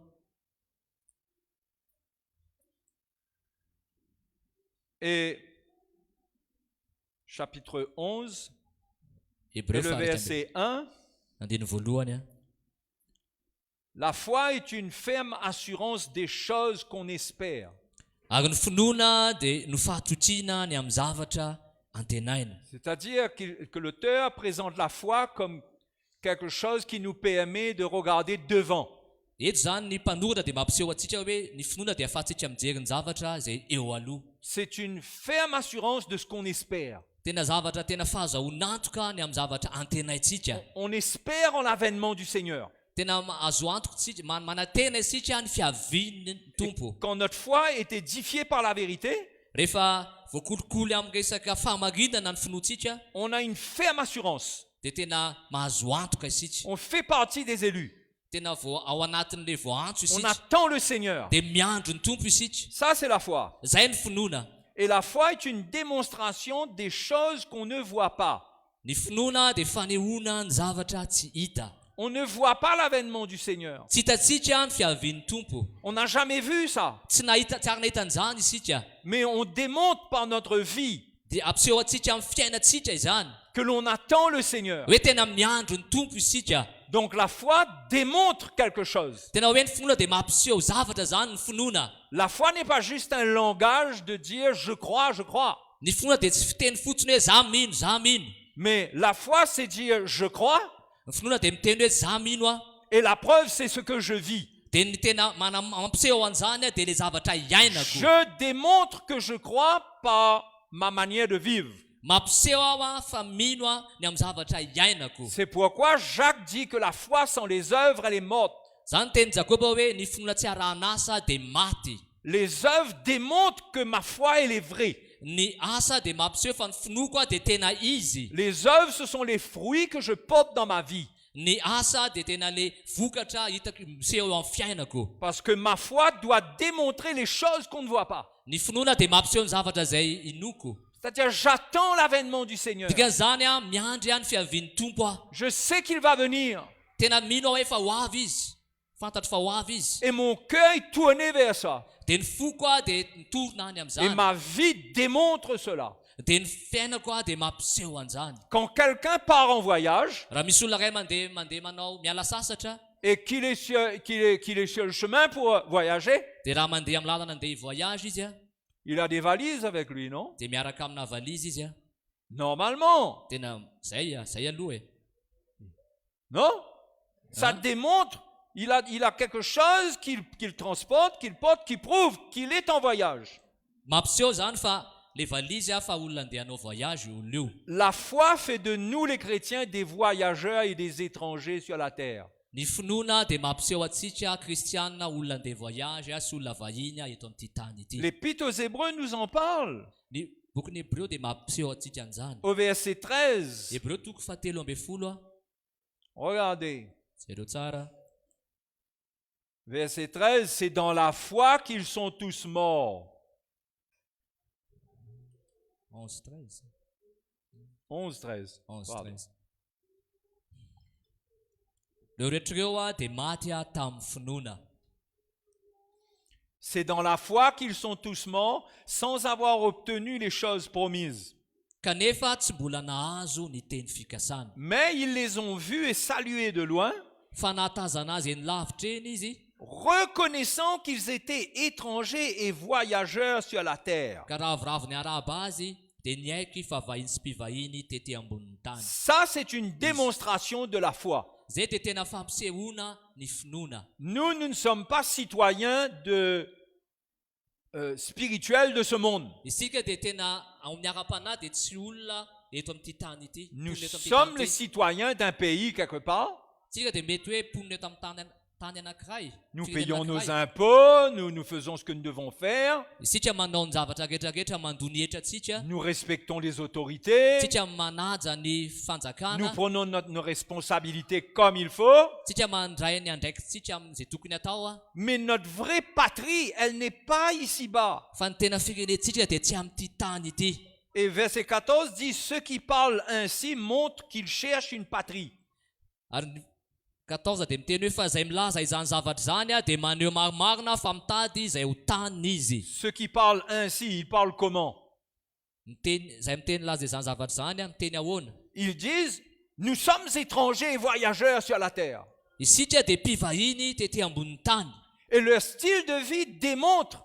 Et chapitre 11, Hébreo et le verset 1. andiny voalohany. La foi est une ferme assurance des choses qu'on espère. Ary ny finoana dia no fahatotsiana ny amin'ny zavatra antenaina. C'est-à-dire que l'auteur présente la foi comme quelque chose qui nous permet de regarder devant. Eto zany ny mpanorona dia mampiseho atsika hoe ny finoana dia ahafahantsika mijery ny zavatra izay eo aloha. C'est une ferme assurance de ce qu'on espère. Tena zavatra tena fahazahoanantoka ny amin'ny zavatra antenaitsika. On espère en l'avènement du Seigneur. Tena azo antoka tsika manatena isika ny fiavian'ny tompo. Quand notre foi est édifiée par la vérité, Rehefa voakolokolo amin'ny resaka fahamarinana ny finoantsika, on a une ferme assurance. dia tena mahazo antoka isika. On fait partie des élus. Tena ao anatin'le voantso On isika. attend le Seigneur. Dia miandro ny tompo isika. Ça, c'est la foi. Zay ny finoana. Et la foi est une démonstration des choses qu'on ne voit pas. Ny finoana dia fanehoana ny zavatra tsy hita. On ne voit pas l'avènement du Seigneur. Tsy hitantsika ny fiavian'ny tompo. On n'a jamais vu ça. Tsy ary nahita an'izany isika. Mais on démontre par notre vie Dia ampiseho atsika amin'ny fiainantsika izany. que l'on attend le Seigneur. Hoe tena miandro ny tompo isika. Donc la foi démontre quelque chose. Tena hoe ny finoana dia mampiseho zavatra zany ny finoana. La foi n'est pas juste un langage de dire je crois, je crois. Ny finoana dia tsy fiteny fotsiny hoe za mino, za mino. Mais la foi c'est dire je crois Ny finoana dia miteny hoe za mino aho. et la preuve c'est ce que je vis. Dia ny tena mampiseho an'izany dia le zavatra iainako. Je démontre que je crois par ma manière de vivre. Mampiseho aho fa mino aho ny amin'ny zavatra iainako. C'est pourquoi Jacques dit que la foi sans les œuvres elle est morte. Zany teny Jakoba hoe ny finoana tsy arahan'asa dia maty. Les œuvres démontrent que ma foi elle est vraie. Ny asa dia mampiseho fa ny finoako dia tena izy. Les œuvres ce sont les fruits que je porte dans ma vie. Ny asa dia tena le vokatra hitako miseho eo amin'ny fiainako. Parce que ma foi doit démontrer les choses qu'on ne voit pas. Ny finoana dia mampiseho ny zavatra izay inoko. C'est-à-dire j'attends l'avènement du Seigneur. Dikan'izany aho miandry ihany fiavian'ny tompo aho. Je sais qu'il va venir. Tena mino aho hoe fa ho avy izy. Fantatro fa ho avy izy. Et mon cœur est tourné vers ça. Dia ny foko aho dia mitorona any Et amin'izany. ma vie démontre cela. Dia ny fiainako aho dia mampiseho an'izany. Quand quelqu'un part en voyage Raha misy olona iray mandeha manao miala sasatra, et qu'il est sur le chemin pour voyager, dia raha mandeha amin'ny lalana andeha hivoyage izy a, il a des valises avec lui, non? dia miaraka amina valizy izy a. Normalement, Tena zay aloha e. non? Ça Hein? démontre, il a quelque chose qu'il transporte, qu'il porte, qui prouve qu'il est en voyage. Mampiseho zany fa le valizy a fa olona andeha hanao voyage io olona io. La foi fait de nous les chrétiens des voyageurs et des étrangers sur la terre. Ny finoana dia mampiseho atsika kristianina olona andeha voyage sy olona vahiny eto amin'ity tany ity. L'Épître aux Hébreux nous en parle. Ny boky ny Hébreo dia mampiseho atsika an'izany. Au verset 13, Hébreo toko fahatelo ambin'ny folo a. regardez. Jereo tsara. Verset 13, c'est dans la foi qu'ils sont tous morts. 11-13. 11, 13. 11, Pardon. 13. Ireo rehetra ireo dia maty tamin'ny finoana. C'est dans la foi qu'ils sont tous morts sans avoir obtenu les choses promises. Kanefa tsy mbola nahazo ny teny fikasana. Mais ils les ont vus et salués de loin, Fa nahatazana azy eny lavitra eny izy, reconnaissant qu'ils étaient étrangers et voyageurs sur la terre. ka raha voraviny araba azy dia niaiky fa vahiny sy mpivahiny tety ambonin'ny tany. Ça, c'est une démonstration de la foi. Zay dia tena fampisehoana ny finoana. Nous ne sommes pas citoyens spirituels de ce monde. Isika dia tena ao amin'ny ara-panahy dia tsy olona eto amin'ity tany ity. Nous Ponina eto amin'ity sommes tany les ity. citoyens d'un pays quelque part. Tsika dia mety hoe ponina eto amin'ny tany anankiray. Nous Firenena payons nos anankiray. impôts, nous faisons ce que nous devons faire, Isika manao ny zavatra rehetrarehetra mandoa ny hetratsika. nous respectons les autorités, Tsika manaja ny nous fanjakana. prenons nos responsabilités comme il faut, Tsika mandray ny andraikitsika amin'izay tokony atao. mais notre vraie patrie, elle n'est pas ici-bas. Fa ny tena firenentsika dia tsy amin'ity tany ity. Et verset 14 dit, ceux qui parlent ainsi montrent qu'ils cherchent une patrie. Ary ny 14 dia miteny hoe fa izay milaza izany zavatra izany dia maneho marimarina fa mitady izay ho tany izy. Ceux qui parlent ainsi, ils parlent comment? Izay miteny laza izany zavatra izany miteny ahoana? Ils disent, nous sommes étrangers et voyageurs sur la terre. Isika dia mpivahiny tety ambonin'ny tany. Et leur style de vie démontre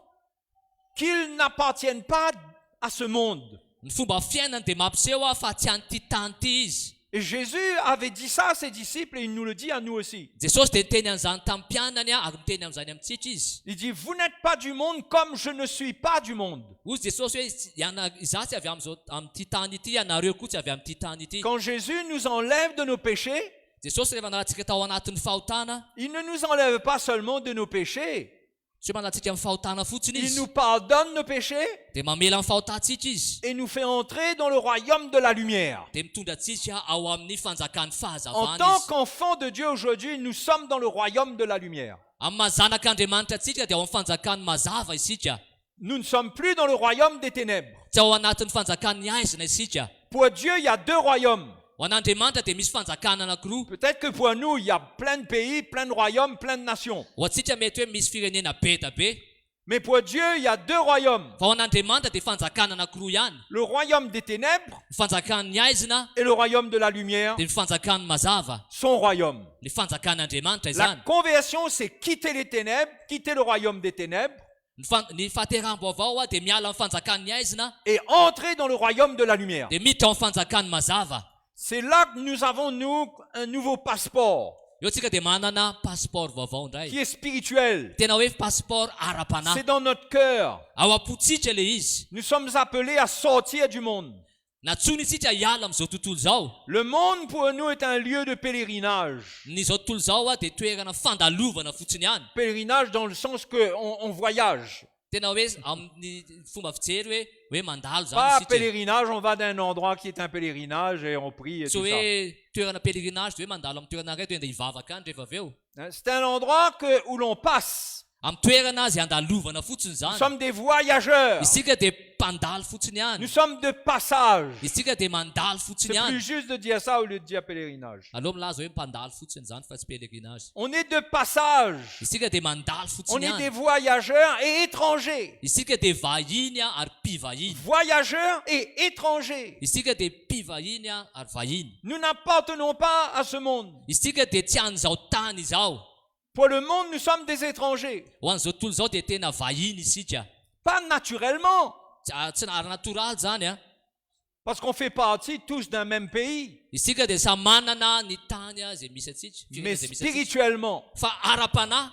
qu'ils n'appartiennent pas à ce monde. Ny fomba fiainany dia mampiseho fa tsy an'ity tany ity izy. Et Jésus avait dit ça à ses disciples et il nous le dit à nous aussi. Jesosy dia niteny an'izany tamin'ny mpianany ary miteny amin'izany amintsika izy. Il dit, vous n'êtes pas du monde comme je ne suis pas du monde. Ozy Jesosy hoe izaho tsy avy amin'ity tany ity, ianareo koa tsy avy amin'ity tany ity. Quand Jésus nous enlève de nos péchés, Jesosy rehefa naratsika tao anatin'ny fahotana, il ne nous enlève pas seulement de nos péchés, tsy hoe manatsika amin'ny fahotana fotsiny il izy. nous pardonne nos péchés Dia mamela amin'ny fahotantsika izy. et nous fait entrer dans le royaume de la lumière. Dia mitondra antsika ao amin'ny fanjakan'ny En fahazavana tant izy. qu'enfants de Dieu aujourd'hui, nous sommes dans le royaume de la lumière. Amin'ny mahazanak'Andriamanitra antsika dia ao amin'ny fanjakan'ny mazava isika. Nous ne sommes plus dans le royaume des ténèbres. Tsy ao anatin'ny fanjakan'ny aizina isika. Pour Dieu, il y a deux royaumes. Ho an'Andriamanitra dia misy fanjakana anankiroa. Peut-être que pour nous, il y a plein de pays, plein de royaumes, plein de nations. Ho antsika mety hoe misy firenena be da be. Mais pour Dieu, il y a deux royaumes. Fa ho an'Andriamanitra dia fanjakana anankiroa ihany. Le royaume des ténèbres Ny fanjakan'ny aizina et le royaume de la lumière, dia ny fanjakan'ny mazava. son royaume. Ny fanjakan'Andriamanitra La izany. conversion, c'est quitter les ténèbres, quitter le royaume des ténèbres Ny fahateram-baovao dia miala amin'ny fanjakan'ny aizina et entrer dans le royaume de la lumière. dia miditra ao amin'ny fanjakan'ny mazava. C'est là que nous avons, nous, un nouveau passeport Eo tsika dia manana passeport vaovao indray. qui est spirituel. Tena hoe passeport ara-panahy. C'est dans notre cœur. Ao am-potsika le izy. Nous sommes appelés à sortir du monde. Natsony isika hiala amin'izao tontolo izao. Le monde pour nous est un lieu de pèlerinage. Nyizao tontolo izao dia toerana fandalovana fotsiny ihany. Pèlerinage dans le sens qu'on voyage. Tena hoe amin'ny fomba fijery hoe mandalo zany Pas isika. pèlerinage, on va d'un endroit qui est un pèlerinage et on prie et Tsy tout ça. hoe toerana pèlerinage dia hoe mandalo amin'ny toerana iray dia andeha hivavaka any rehefa avy eo. Hein, c'est un endroit où l'on passe. Amin'ny toerana azy andalovana fotsiny Nous zany. sommes des voyageurs. Isika dia mpandalo fotsiny ihany. Nous sommes de passage. Isika dia mandalo fotsiny C'est plus ihany. juste de dire ça au lieu de dire pèlerinage. Aleo milaza hoe mpandalo fotsiny zany fa tsy pèlerinage. On est de passage. Isika dia mandalo On fotsiny est des ihany. voyageurs et étrangers. Isika dia vahiny ary mpivahiny. Voyageurs et étrangers. Isika dia mpivahiny ary vahiny. Nous n'appartenons pas à ce monde. Isika dia tsy an'izao tany izao. Pour le monde, nous sommes des étrangers. Ho an'izao tontolo izao dia tena vahiny isika. Pas naturellement, Tsy ara-natoraly zany a. parce qu'on fait partie tous d'un même pays, Isika dia samy manana ny tany izay misy atsika. mais firenena izay misy atsika. spirituellement, Fa ara-panahy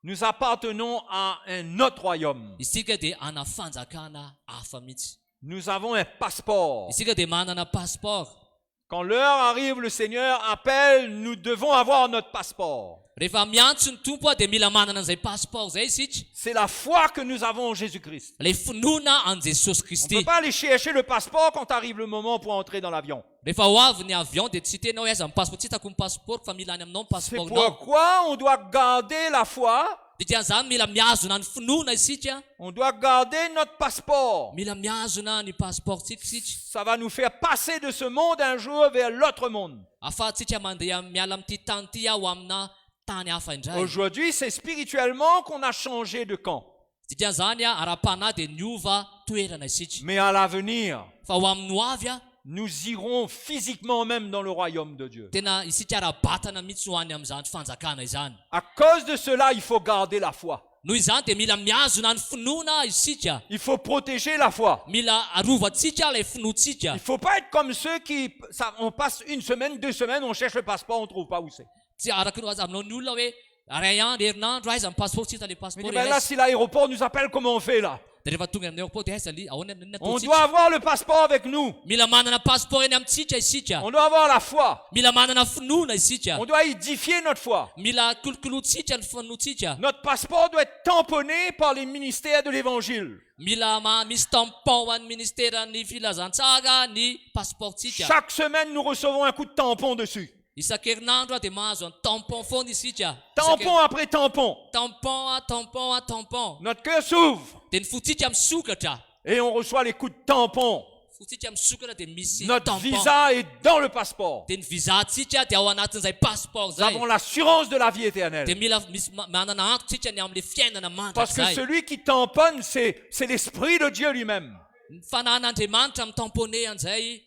nous appartenons à un autre royaume. isika dia ana fanjakana hafa mihitsy. Nous avons un passeport. Isika dia manana passeport. Quand l'heure arrive, le Seigneur appelle, nous devons avoir notre passeport. Rehefa miantso ny tompo a dia mila manana an'izay passeport zay isika. C'est la foi que nous avons en Jésus-Christ. Le finoana an Jesosy On ne Kristy. peut pas aller chercher le passeport quand arrive le moment pour entrer dans l'avion. Rehefa ho avy ny avion dia tsy tena hoe aiza ny passeport, tsy hitako ny passeport fa mila any aminao ny C'est passeport nao. pourquoi on doit garder la foi Dikan'izany mila miazona ny finoana isika. On doit garder notre passeport. Mila miazona ny passportsika isika. Ça va nous faire passer de ce monde un jour vers l'autre monde. Ahafahantsika mandeha miala amin'ity tany ity aho amina tany hafa indray. Aujourd'hui, c'est spirituellement qu'on a changé de camp. Dikan'izany ara-panahy dia niova toerana isika. Mais à l'avenir, Fa ho amin'ny hoavy nous irons physiquement même dans le royaume de Dieu. tena isika ara-batana mihitsy ho any amin'izany fanjakana izany. À cause de cela, il faut garder la foi. Noho izany dia mila miazona ny finoana isika. Il faut protéger la foi. Mila arovantsika ilay finoantsika. Il ne faut pas être comme ceux qui... on passe 1 semaine, 2 semaines, on cherche le passeport, on ne trouve pas où c'est. Tsy araka ny aminao ny olona hoe ray andro herinandro aiza ny passeport tsy hita le Mais passeport ben là, si l'aéroport nous appelle, comment on fait là? dia rehefa tonga amin'ny aéroport dia aiza li ahoana ny On ataontsika. doit avoir le passeport avec nous. Mila manana passeport eny amintsika isika. On doit avoir la foi. Mila manana finoana isika. On doit édifier notre foi. Mila kolokolotsika ny finoantsika. Notre passeport doit être tamponné par les ministères de l'évangile. Mila misy tampon ho an'ny ministeran'ny filazantsara ny passeportsika. Chaque semaine, nous recevons un coup de tampon dessus. Isan-kerinandro dia mahazo ny tampon foana isika. Tampon après tampon. Tampon. Notre cœur s'ouvre Dia ny fotsika misokatra. et on reçoit les coups de tampon. Fotsika misokatra dia misy Notre tampon. visa est dans le passeport. Dia ny visantsika dia ao anatin'izay passeport Nous zay. avons l'assurance de la vie Dia éternelle. mila misy manana antotsika ny amin'le fiainana Parce que mandrakizay. celui qui tamponne, c'est l'Esprit de Dieu lui-même. Ny fanahin'Andriamanitra mitamponé an'izay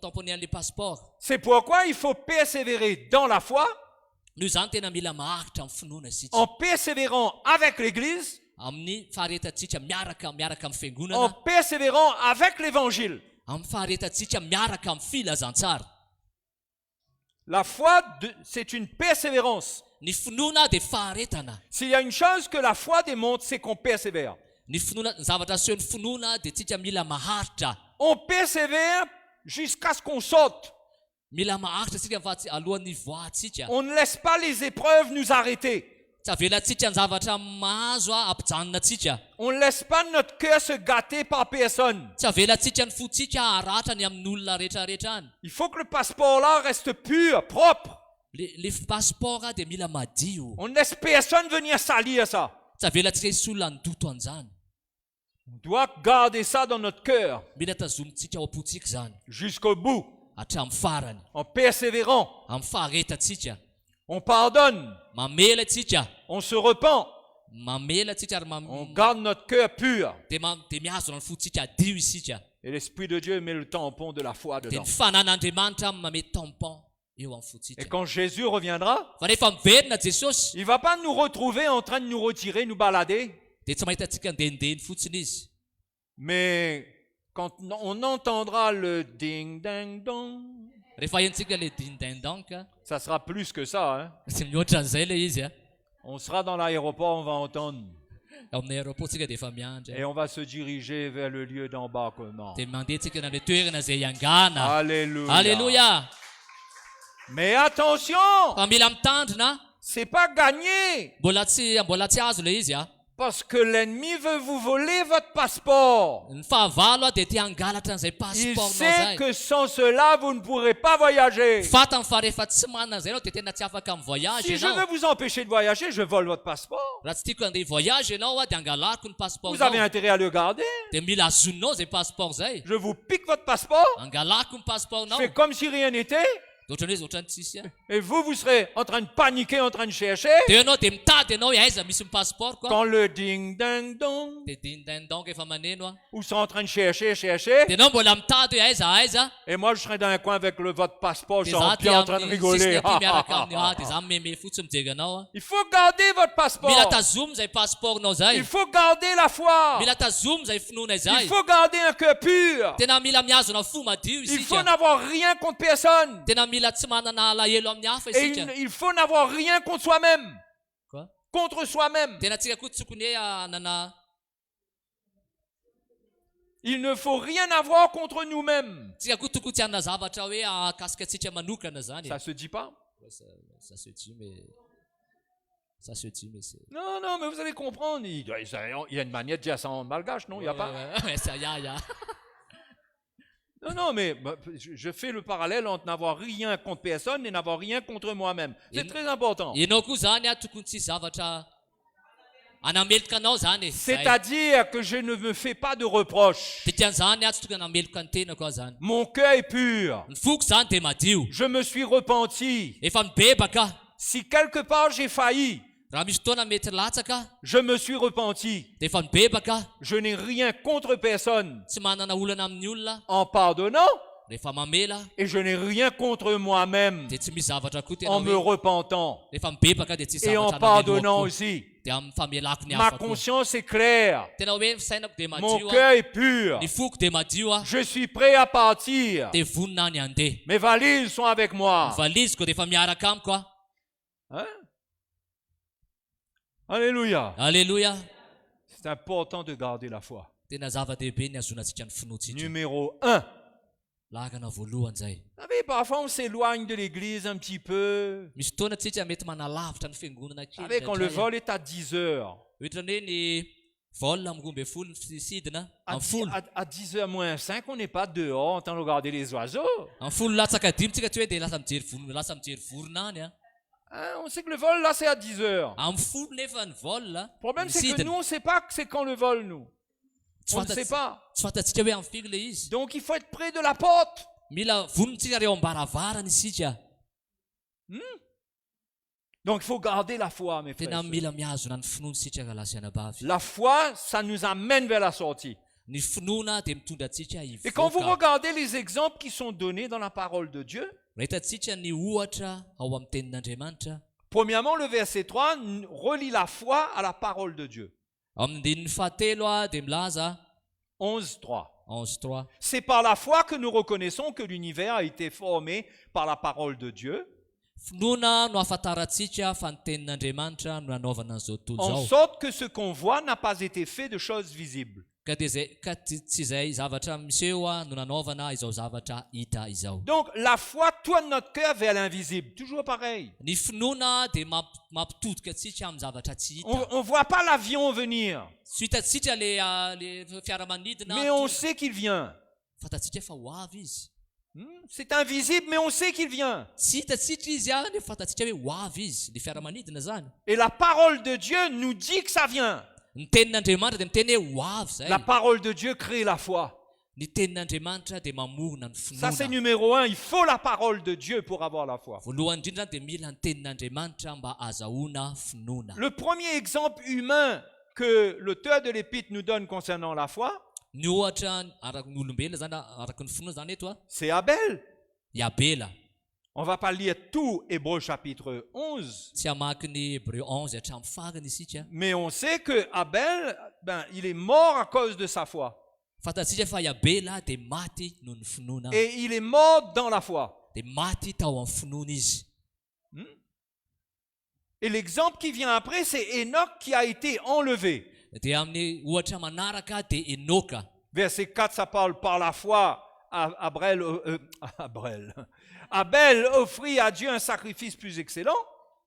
tamponé an'le passeport. C'est pourquoi il faut persévérer dans la foi, Noho izany tena mila maharitra amin'ny finoana isika. en persévérant avec l'Église, Amin'ny faharetatsika miaraka amin'ny en fiangonana, persévérant avec l'Évangile. amin'ny faharetatsika miaraka amin'ny filazantsara. La foi, c'est une persévérance. Ny finoana dia faharetana. S'il y a une chose que la foi démontre, c'est qu'on persévère. Ny finoana, ny zavatra asehon'ny finoana dia tsika mila maharitra. On persévère jusqu'à ce qu'on saute. Mila maharitra tsika alohan'ny voatsika. On ne laisse pas les épreuves nous arrêter. Tsy avelantsika ny zavatra mahazo ampijanona atsika. On ne laisse pas notre cœur se gâter par personne. Tsy avelantsika ny fotsika haratra ny amin'ny olona rehetrarehetra any. Il faut que le passeport-là reste pur, propre. Le passeport dia mila madio. On ne laisse personne venir salir ça. Tsy avelantsika isy olona ndoto an'izany. On doit garder ça dans notre cœur Mila tazomintsika ao am-potsika zany jusqu'au bout, hatramin'ny farany. en persévérant. Amin'ny faharetatsika. On pardonne, Mamela atsika. on se repent, Mamela atsika ary on garde notre cœur pur. dia mihazona ny fotsika adio isika. Et l'Esprit de Dieu met le tampon de la foi Dia dedans. ny fanan'Andriamanitra mamety tampon eo amin'ny fotsika. Et quand Jésus reviendra, Fa rehefa miverina Jesosy il ne va pas nous retrouver en train de nous retirer, nous balader. dia tsy mahita antsika ndenindeny fotsiny izy. Mais quand on entendra le ding-ding-dong, Rehefa hentsika le dindindonka, ça sera plus que ça. Hein? tsy mihoatra an'izay le izy. On sera dans l'aéroport, on va entendre. Ao amin'ny aéroportsika dia efa miandry. Et on va se diriger vers le lieu d'embarquement. Dia mandeha tsika na le toerana izay iangana. Alléluia. Alléluia. Mais attention, Fa mila mitandrina. c'est pas gagné. Mbola tsy azo le izy Parce que l'ennemi veut vous voler votre passeport. Ny fahavalo dia tia hangalatra an'izay Il passeportnao sait zay. que sans cela, vous ne pourrez pas voyager. Fatany fa rehefa tsy manana an'izay anao dia tena tsy afaka mivoyage Si je veux ianao. vous empêcher de voyager, je vole votre passeport. Raha tsy tiako handeha voyage ianao dia hangalako ny Vous avez passeportnao. intérêt à le garder. Dia mila azononao zay passeport zay. Je vous pique votre passeport. Hangalako ny Je passeportnao. fais comme si rien n'était. Ohatrany hoe ohatrany tsisy. Et vous serez en train de paniquer, en train de chercher. Dia ianao dia mitady ianao aiza misy ny passeport koa. Quand le ding-ding-dong, Dia dindindonga efa maneno vous serez en train de chercher. Dia ianao mbola mitady hoe aiza. Et moi, je serai dans un coin avec votre passeport, je Dia suis za bien en train de amin'ny rigoler. sisiny aty miaraka amin'ny dia za meme fotsiny mijery anao. Il faut garder votre passeport. Mila tazomy zay passeportnao zay. Il faut garder la foi. Mila tazomy zay finoana Il izay. faut garder un cœur pur. Tena mila mihazona fo madio Il faut isika. n'avoir rien contre personne. Tena mila tsy manana alahelo amin'ny hafa Et isika. il faut n'avoir rien contre soi-même. Quoi? Contre soi-même. Tena tsika koa tsy tokony hoe hanana. Il ne faut rien avoir contre nous-mêmes. Tsika koa tokony tsy hanana zavatra hoe akasika atsika manokana zany. Ça se dit pas? Ça se dit mais c'est. Non, non, mais vous allez comprendre. Il y a une manière de dire ça en malgache, non? Il y a pas. Ouais, ça y a. Non, non, mais je fais le parallèle entre n'avoir rien contre personne et n'avoir rien contre moi-même. C'est très important. Ianao koa zany tokony tsy zavatra anameloka anao zany e. Zay. C'est-à-dire que je ne me fais pas de reproches. De tian'izany aho tsy tokony hanameloka ny tenako aho zany. Mon cœur est pur. Ny foko zany de madio. Je me suis repenti. Efa mibebaka aho. Si quelque part j'ai failli, Raha misy fotoana mety latsaka aho, je me suis repenti. de efa mibebaka aho. Je n'ai rien contre personne Tsy manana olana amin'ny olona en pardonnant rehefa mamela aho, et je n'ai rien contre moi-même de tsy misy zavatra koa tena en me hoe repentant rehefa mibebaka de tsy et en zavatra pardonnant nameloako aussi. de amin'ny famelako ny Ma hafa koa. conscience est claire. Tena hoe fisainako de Mon madio cœur aho, est pur. ny foko de madio aho, Je suis prêt à partir. de vonina any andeha. Mes valises sont avec Ny moi. valiziko de efa miaraka amiko aho. Hein? Alléluia. Alléluia. C'est important de garder la foi. Tena zava-dehibe ny azonantsika ny finoantsika. Numéro 1. Lakana voalohany zay. Vous savez, parfois on s'éloigne de l'église un petit peu. Misy fotoana tsika mety manalavitra ny fiangonana Vous savez, quand le kely. vol est à 10 heures, Ohatrany hoe ny vol amin'ny 12 ny sidina, à amin'ny folo. 10 heures moins 5, on n'est pas dehors en train de regarder les oiseaux. Amin'ny folo latsaka dimy tsika tsy hoe de lasa mijery vorona any a. Hein, on sait que le vol là c'est à 10 heures. Amin'ny folo nefa ny vol a. Le problème ny c'est que sidina. nous on ne sait pas que c'est quand le vol nous. Tsy On ne sait fantatsika- pas. Tsy fantatsika hoe amin'ny firy le izy. Donc il faut être près de la porte. Mila vonintsika reo ambaravarana isika. Donc il faut garder la foi, mes frères. Tena et sœurs. mila miazona ny finoana isika ka lasianabavy. La foi, ça nous amène vers la sortie. Ny finoana de mitondra atsika Et quand vous hivoaka. regardez les exemples qui sont donnés dans la parole de Dieu, Mahitatsika ny ohatra ao amin'ny tenin'Andriamanitra. premièrement, le verset 3 relie la foi à la parole de Dieu. Amin'ny andininy fahatelo a de milaza 11.3. 11:3. C'est par la foi que nous reconnaissons que l'univers a été formé par la parole de Dieu, Finoana no ahafantarantsika fa ny tenin'Andriamanitra no nanaovana an'izao tontolo en zao. sorte que ce qu'on voit n'a pas été fait de choses visibles. Ka tsy izay zavatra miseho a no nanaovana izao zavatra hita izao. Donc la foi tourne notre cœur vers l'invisible, toujours pareil. Ny finoana de mampitodika atsika amin'ny zavatra tsy hita. On ne voit pas l'avion venir, Tsy hitatsika le fiaramanidina. mais on sait qu'il vient. Fantatsika fa ho avy izy. C'est invisible, mais on sait qu'il vient. Tsy hitatsika izy a nefa fantatsika hoe ho avy izy. Le fiaramanidina zany. Et la parole de Dieu nous dit que ça vient. Ny tenin'Andriamanitra de miteny hoe ho avy zay. La parole de Dieu crée la foi. Ny tenin'Andriamanitra de mamorona ny Ça, c'est finoana. numéro 1. Il faut la parole de Dieu pour avoir la foi. Voalohany indrindra de mila ny tenin'Andriamanitra mba azahoana finoana. Le premier exemple humain que l'auteur de l'épître nous donne concernant la foi, Ny ohatra araky ny olombelona zany araky ny finoana zany eto a, c'est Abel. i Abela. On va pas lire tout Hébreux chapitre 11, Tsy hamaky ny Hébreu 11 hatramin'ny farany isika. mais on sait que Abel, il est mort à cause de sa foi. Fantatsika fa i Abela de maty noho ny finoana. Et il est mort dans la foi. De maty tao amin'ny finoana izy. Et l'exemple qui vient après, c'est Enoch qui a été enlevé. De amin'ny ohatra manaraka de Enoka. Verset 4, ça parle par la foi. Abel offrit à Dieu un sacrifice plus excellent.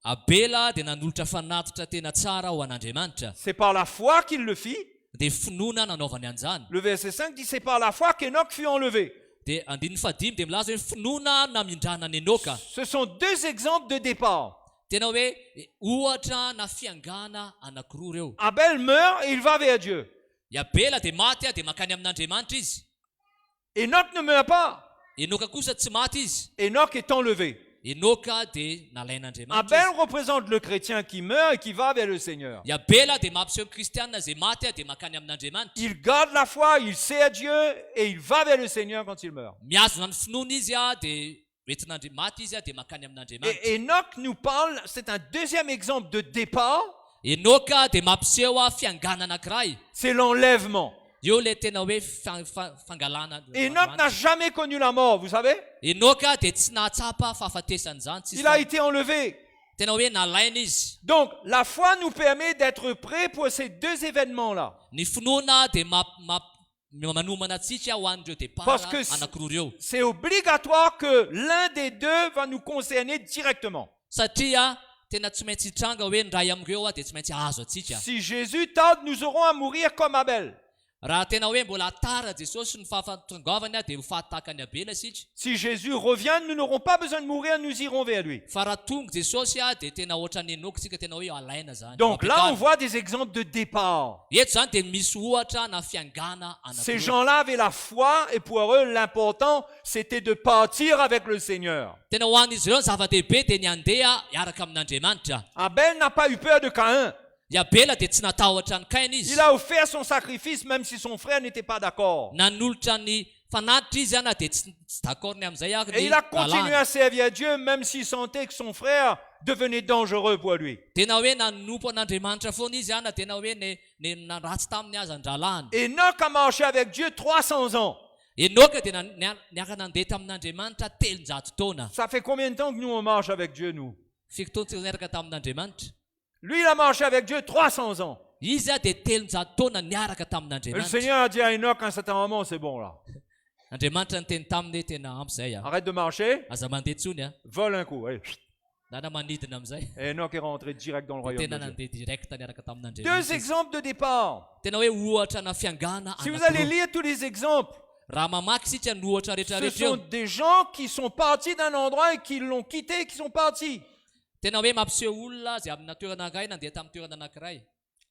Abela de nanolotra fanatitra tena tsara ho an'Andriamanitra. C'est par la foi qu'il le fit. De finoana nanaovany an'izany. Le verset 5 dit c'est par la foi qu'Enoch fut enlevé. De andininy fadimy de milaza hoe finoana namindrana ny Enoka. Ce sont deux exemples de départ. Tena hoe ohatra na fiangana anankiroa reo. Abel meurt et il va vers Dieu. I Abela de maty a de makany amin'Andriamanitra izy. Enoch ne meurt pas. Enoka kosa tsy maty izy. Enoch est enlevé. Enoka de nalain'Andriamanitra Abel izy. représente le chrétien qui meurt et qui va vers le Seigneur. I Abela de mampiseho kristianina zay maty a de makany amin'Andriamanitra. Il garde la foi, il sert Dieu et il va vers le Seigneur quand il meurt. Miazona ny finoana izy a de maty izy a de makany amin'Andriamanitra. Et Enoch nous parle, c'est un deuxième exemple de départ, Enoka de mampiseho a fiangana anankiray. c'est l'enlèvement. Io le tena hoe fangalana. Enoch n'a jamais connu la mort, vous savez. Enoka de tsy nahatsapa fahafatesany zany. Il a été enlevé. Tena hoe nalaina izy. Donc, la foi nous permet d'être prêts pour ces deux événements-là. Ny finoana de manomana atsika ho an'ireo départ Parce que anankiroa reo. c'est obligatoire que l'un des deux va nous concerner directement. Satria tena tsy maintsy hitranga hoe ny ray am'ireo a de tsy maintsy azo atsika. Si Jésus tarde, nous aurons à mourir comme Abel. raha tena hoe mbola tara Jesosy ny fahafatongavany dia ho fahatakany abela isika. Si Jésus revient, nous n'aurons pas besoin de mourir, nous irons vers lui. Fa raha tonga Jesosy dia tena ohatran'ny Enoka isika tena hoe alaina zany. Donc là, on voit des exemples de départ. Eto zany dia misy ohatra na fiangana Ces anankiroa. gens-là avaient la foi et pour eux, l'important, c'était de partir avec le Seigneur. Tena ho an'izy ireo ny zava-dehibe dia ny handeha hiaraka amin'Andriamanitra. Abel n'a pas eu peur de Caïn. I Abela dia tsy natahotra ny Kaina izy. Il a offert son sacrifice même si son frère n'était pas d'accord. Nanolotra ny fanatitra izy ana dia tsy d'accord ny amin'izay ary Et ny il a continué lalàna. à servir Dieu même s'il sentait que son frère devenait dangereux pour lui. Tena hoe nanompo an'Andriamanitra foana izy ana tena hoe ny ratsy taminy azy andralany. Enoch a marché avec Dieu 300 ans. Enoka dia niaka nandeha tamin'Andriamanitra 300 taona. Ça fait combien de temps que nous on marche avec Dieu, nous? Firy taona tsy niaraka tamin'Andriamanitra? Lui, il a marché avec Dieu 300 ans. Izy dia 300 taona niaraka Et le tamin'Andriamanitra. Seigneur a dit à Enoch à un certain moment, c'est bon là. Andriamanitra niteny taminy hoe tena ampy zay a. Arrête de marcher, Aza mandeha tsony a. vole un coup. Allez. Dana manidina amin'izay. Et Enoch est rentré direct dans le Dia royaume tena de Dieu. nandeha direct niaraka Deux tamin'Andriamanitra. exemples de départ. Tena hoe ohatra na fiangana Si vous allez anankiroa. lire tous les exemples, Raha mamaky isika ny ohatra ce rehetrarehetra sont eo. des gens qui sont partis d'un endroit et qui l'ont quitté, qui sont partis. Tena hoe mampiseho olona izay amina toerana anankiray nandeha tamin'ny toerana anankiray.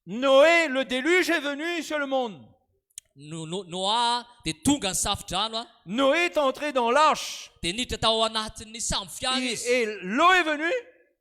Noé, le déluge est venu sur le monde. Noa dia tonga ny safidrano a. Noé est entré dans l'arche. Dia niditra tao anatin'ny sambo fiara izy. Et l'eau est venue,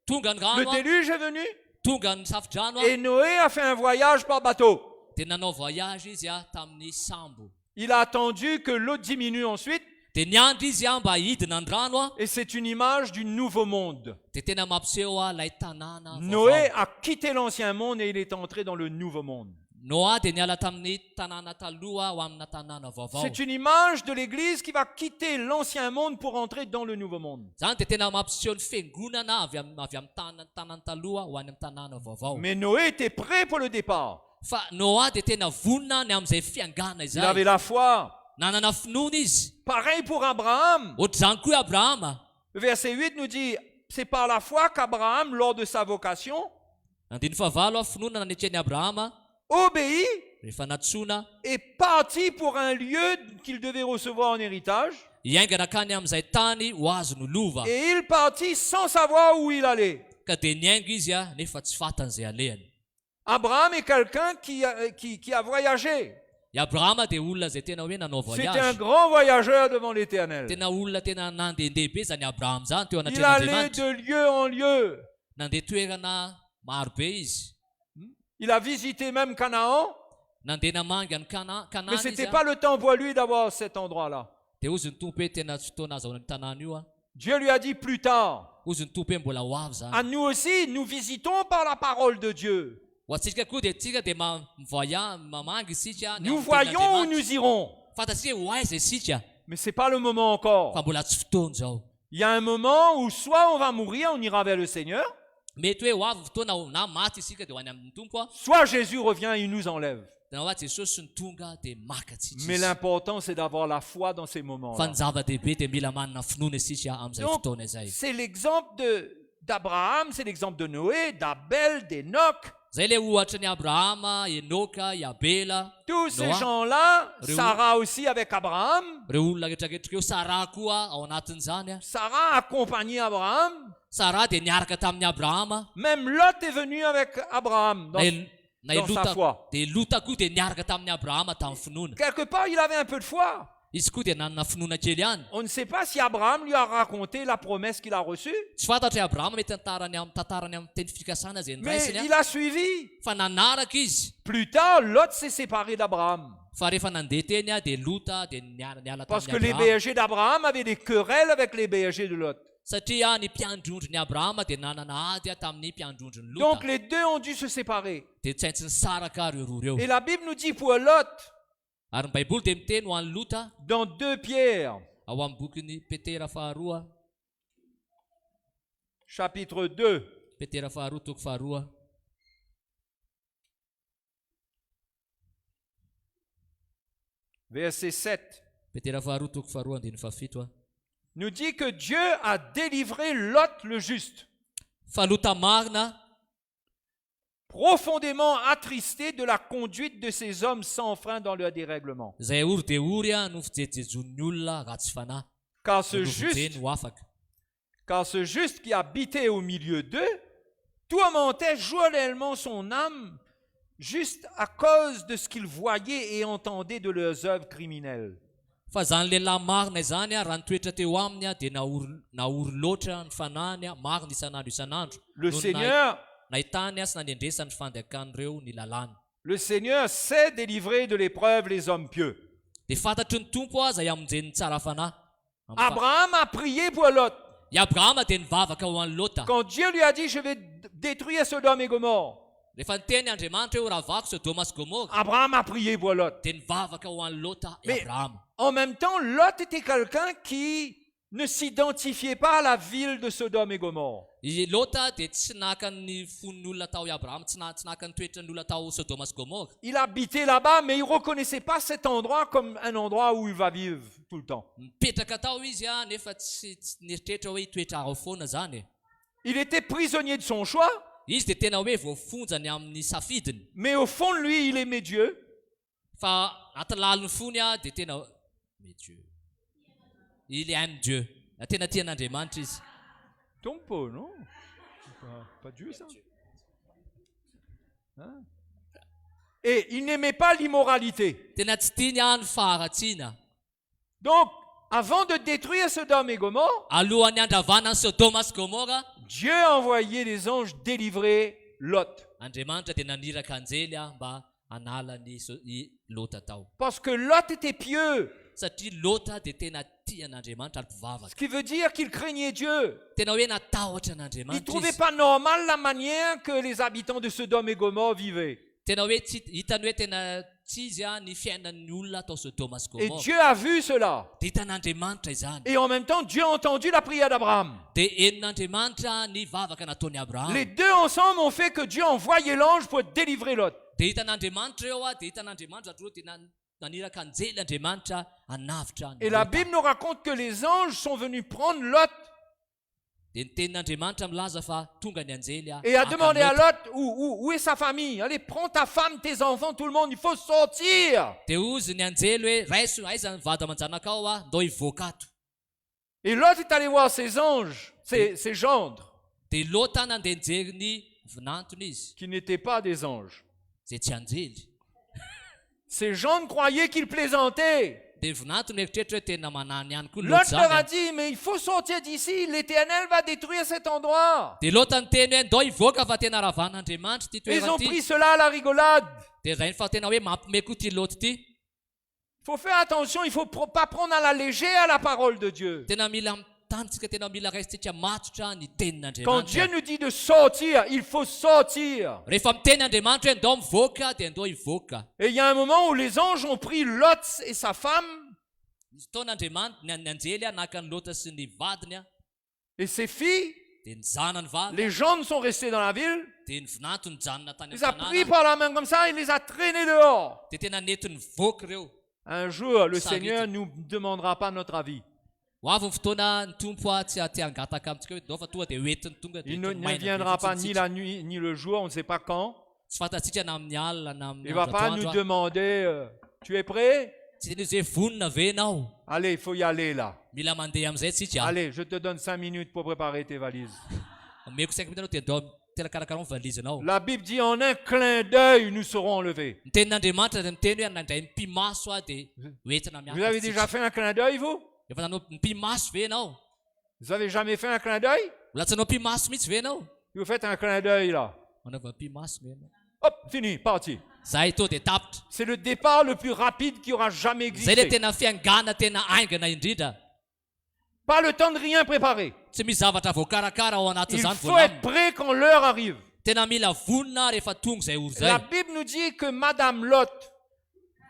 Tonga ny le rano a. déluge est venu. Tonga ny safidrano a. Et Noé a fait un voyage par bateau. Dia nanao voyage izy a tamin'ny sambo. Il a attendu que l'eau diminue ensuite. Dia niandry izy a mba hidina ny rano a. Et c'est une image du nouveau monde. Dia tena mampiseho a ilay tanàna Noé vaovao. a quitté l'ancien monde et il est entré dans le nouveau monde. Noa dia niala tamin'ny tanàna taloha ho amina tanàna vaovao. C'est une image de l'Église qui va quitter l'ancien monde pour entrer dans le nouveau monde. Zany dia tena mampiseho ny fiangonana avy amin'ny tanàna taloha ho any amin'ny tanàna vaovao. Mais Noé était prêt pour le départ. Fa Noa dia tena vonina ny amin'izay fiangana Il avait izay. la foi. Nanana finoana izy. Pareil pour Abraham. Ohatr'izany koa Abrahama. Le verset 8 nous dit, c'est par la foi qu'Abraham, lors de sa vocation, Andiny fahavalo a finoana nanitrany Abrahama obéit rehefa natsoina et partit pour un lieu qu'il devait recevoir en héritage. hiaingana akany amin'izay tany ho azo ny lova. Et il partit sans savoir où il allait. Ka dia niaingo izy a nefa tsy fantany izay alehany. Abraham est quelqu'un qui a voyagé. I Abrahama dia olona izay tena hoe nanao C'était un voyage. grand voyageur devant l'Éternel. Tena olona tena nandehandehibe zany Abrahama zany teo Il allait anatren'Andriamanitra. de lieu en lieu. Nandeha toerana marobe izy. Il a visité même Canaan, Nandeha namangy any mais Kanana ce izy n'était a. pas le temps pour lui d'avoir cet endroit-là. Dia ozy ny tompo hoe tena tsy fotoana azahoana ny tanàna io a. Dieu lui a dit plus tard. Ozy ny tompo hoe mbola ho avy zany. À nous aussi, nous visitons par la parole de Dieu. Ho antsika koa dia tsika dia mamangy isika. ny Nous amin'ny voyons où tenin'Andriamanitra. nous irons. Fantatsika hoe ho aiza isika. Mais ce n'est pas le moment encore. Fa mbola tsy fotoana zao. Il y a un moment où soit on va mourir, on ira vers le Seigneur, Mety hoe ho avy fotoana na maty isika dia ho any amin'ny tompo a. soit Jésus revient et il nous enlève. Tena hoe Jesosy ny tonga dia makatsika Mais izy. l'important, c'est d'avoir la foi dans ces Fa moments-là. ny zava-dehibe dia mila manana finoana isika amin'izay Donc, fotoana izay. c'est l'exemple d'Abraham, c'est l'exemple de Noé, d'Abel, d'Enoch. Zay le ohatra ny Abrahama, Enoka, i Abela. Tous ces Noah. gens-là, Réou- Sarah aussi avec Abraham. Reo olona rehetrarehetra eo. Sara koa ao anatin'izany a. Sarah a accompagné Abraham. Sara dia niaraka tamin'ny Abrahama. Même Lot est venu avec Abraham. Na dans sa foi. dia Lota koa dia niaraka tamin'ny Abrahama tamin'ny finoana. Quelque part, il avait un peu de foi. Izy koa dia nanana finoana kely ihany. On ne sait pas si Abraham lui a raconté la promesse qu'il a reçue, Tsy fantatra hoe Abrahama mety tantarany amin'ny teny fikasana izay mais niraisiny a. il a suivi. Fa nanaraka izy. Plus tard, Lot s'est séparé d'Abraham. Fa rehefa nandeha teny a dia Lota dia niala Parce que tamin'ny les Abrahama. bergers d'Abraham avaient des querelles avec les bergers de Lot. Satria ny mpiandrondrony Abrahama dia nanana ady a tamin'ny mpiandrondrony Lota. Donc les deux ont dû se séparer. Dia tsy haintsy ny saraka reo roa reo. Et la Bible nous dit pour Lot, Ary ny Baiboly dia miteny ho an'ny Lota dans 2 Pierre, ao amin'ny bokin'ny Petera faharoa. chapitre 2, Petera faharoa toko faharoa. verset 7, Petera faharoa toko faharoa andiny fahafito a. nous dit que Dieu a délivré Lot le juste. Fa Lota marina profondément attristé de la conduite de ces hommes sans frein dans leur dérèglement. Zay ory de ory a no fijejejon'ny olona ratsy fanahy. Car ce No juste, fijeny ho afaka. car ce juste qui habitait au milieu d'eux tourmentait journellement son âme juste à cause de ce qu'il voyait et entendait de leurs œuvres criminelles. Fa zany lehilahy marina izany a raha nitoetra teo aminy a dia nahory loatra ny fanahiny a marina isan'andro isan'andro. Le Noho ny Seigneur, nahitany a sy nandendresany fandekan'ireo ny lalàny. le Seigneur sait délivrer de l'épreuve les hommes pieux. Dia fantatry ny tompo a izay amin'izay ny tsara fanahy. Abraham a prié pour Lot. I Abrahama dia nivavaka ho an'ny Lota. Quand Dieu lui a dit, je vais détruire Sodome et Gomorre, Rehefa niteny Andriamanitra hoe ravako Sodoma sy Gomora, Abraham a prié pour Lot. dia nivavaka ho an'ny Lota i Mais- Abrahama. En même temps, Lot était quelqu'un qui ne s'identifiait pas à la ville de Sodome et Gomorre. I Lota dia tsy naka ny fon'ny olona tao i Abrahama, tsy naka ny toetrany olona tao Sodoma sy Gomora. Il habitait là-bas, mais il ne reconnaissait pas cet endroit comme un endroit où il va vivre tout le temps. Mipetraka tao izy a nefa tsy nieritreritra hoe hitoetra ao foana zany. Il était prisonnier de son choix, Izy dia tena hoe voafonjany amin'ny safidiny. mais au fond de lui, il aimait Dieu. Fa aty laliny fony a dia tena mais Dieu. Il aime Dieu. Tena tian'Andriamanitra izy. Tombe pas, non? Pas Dieu, ça? Hein? Et il n'aimait pas l'immoralité. Tena tsy tiany a ny faharatsiana. Donc, avant de détruire Sodome et Gomorre, Alohan'ny andravana ny Sodoma sy Gomora, Dieu a envoyé des anges délivrer Lot. Andriamanitra dia naniraka anjely a mba hanala i Lota tao. Parce que Lot était pieux, Satria Lota dia tena tian'Andriamanitra ary mpivavaka. ce qui veut dire qu'il craignait Dieu. Tena hoe natahotra Il ne n'Andriamanitra trouvait izy. pas normal la manière que les habitants de Sodome et Gomorre vivaient. Tena hoe tsy hitany hoe tena tsy izy a ny fiainan'ny olona tao Sodoma sy Et Gomora. Dieu a vu cela. Dia hitan'Andriamanitra izany. Et en même temps, Dieu a entendu la prière d'Abraham. Dia henin'Andriamanitra ny vavaka nataony Abrahama. Les deux ensemble ont fait que Dieu a envoyé l'ange pour délivrer Lot. Dia hitan'Andriamanitra eo a dia hitan'Andriamanitra reo dia naniraka anjely Andriamanitra hanavitra ny Et la Lota. Bible nous raconte que les anges sont venus prendre Lot Dia ny tenin'Andriamanitra milaza fa tonga ny anjely a et a haka demandé ny à Lota. Lot où est sa famille. Allez, prends ta femme, tes enfants, tout le monde, il faut sortir. Dia ozy ny anjely hoe raiso aiza ny vady aman-janaka ao a ndao hivoaka ato. Et Lot est allé voir ses anges, ses gendres, Dia Lota nandeha nijery ny vinantony izy qui n'étaient pas des anges. zay tsy anjely. Ces gendres croyaient qu'il plaisantait. Dia vinantony eritreritra hoe tena manany ihany koa Lot Lota leur a zany. dit, mais il faut sortir d'ici, l'Éternel va détruire cet endroit. Dia Lota niteny hoe ndao hivoaka fa tena ravan'Andriamanitra ty Ils ont toerana pris ty. cela à la rigolade. Dia zay fa tena hoe mampime koa ty Lota ty. Il faut faire attention, il ne faut pas prendre à la légère la parole de Dieu. Tena mila mitanitsika, tena mila raisitsika matotra ny Quand Dieu tenin'Andriamanitra. nous dit de sortir, il faut sortir. Rehefa miteny Andriamanitra hoe ndao mivoaka dia ndao hivoaka. Et il y a un moment où les anges ont pris Lot et sa femme Nisy fotoan'Andriamanitra ny anjely a naka ny Lota sy ny vadiny a et ses filles. dia ny zanany vavy Les gens sont restés dans la ville. dia ny vinanto ny janona tany Il les a amin'ny pris tanàna par la main comme ça, il les a traînés dehors. dia tena nety nivoaka ireo. Un jour, le Ça Seigneur arrive. ne nous demandera pas notre avis. Ho avy ny fotoana ny tompo a tsy hangataka amintsika hoe dao fa tonga dia hoentiny tonga dia Il ne maina viendra be pas fotsiny ni la nuit ni le jour, on ne sait pas quand. tsy fantatsika na amin'ny alina na amin'ny Il ne va pas andro nous atoandro a. demander, tu es prêt? Tsy teny izy hoe vonona ve ianao Allez, il faut y aller là. mila mandeha amin'izay tsika. Allez, je te donne 5 minutes pour préparer tes valises. Omeko 5 minutes anao dia dao tena karakara ny valizinao. La Bible dit en un clin d'œil, nous serons enlevés. Ny tenin'Andriamanitra dia miteny hoe nandray mipimaso a dia hoentina Vous avez déjà fait un clin d'œil, vous? efa nanao mipimaso ve ianao? Vous avez jamais fait un clin d'œil? Latsanao mpimaso mihitsy ve ianao? Vous faites un clin d'œil là. Manaova mpimaso ve ianao? Hop, fini, parti. Zay to dia tapitra. C'est le départ le plus rapide qui aura jamais Zay le existé. tena fiangana tena aingana indrindra. Pas le temps de rien préparer. Tsy misy zavatra voakarakara ao Il anatin'izany faut être volamina. prêt quand l'heure arrive. Tena mila vonona rehefa tonga zay oro La zay. Bible nous dit que Madame Lot,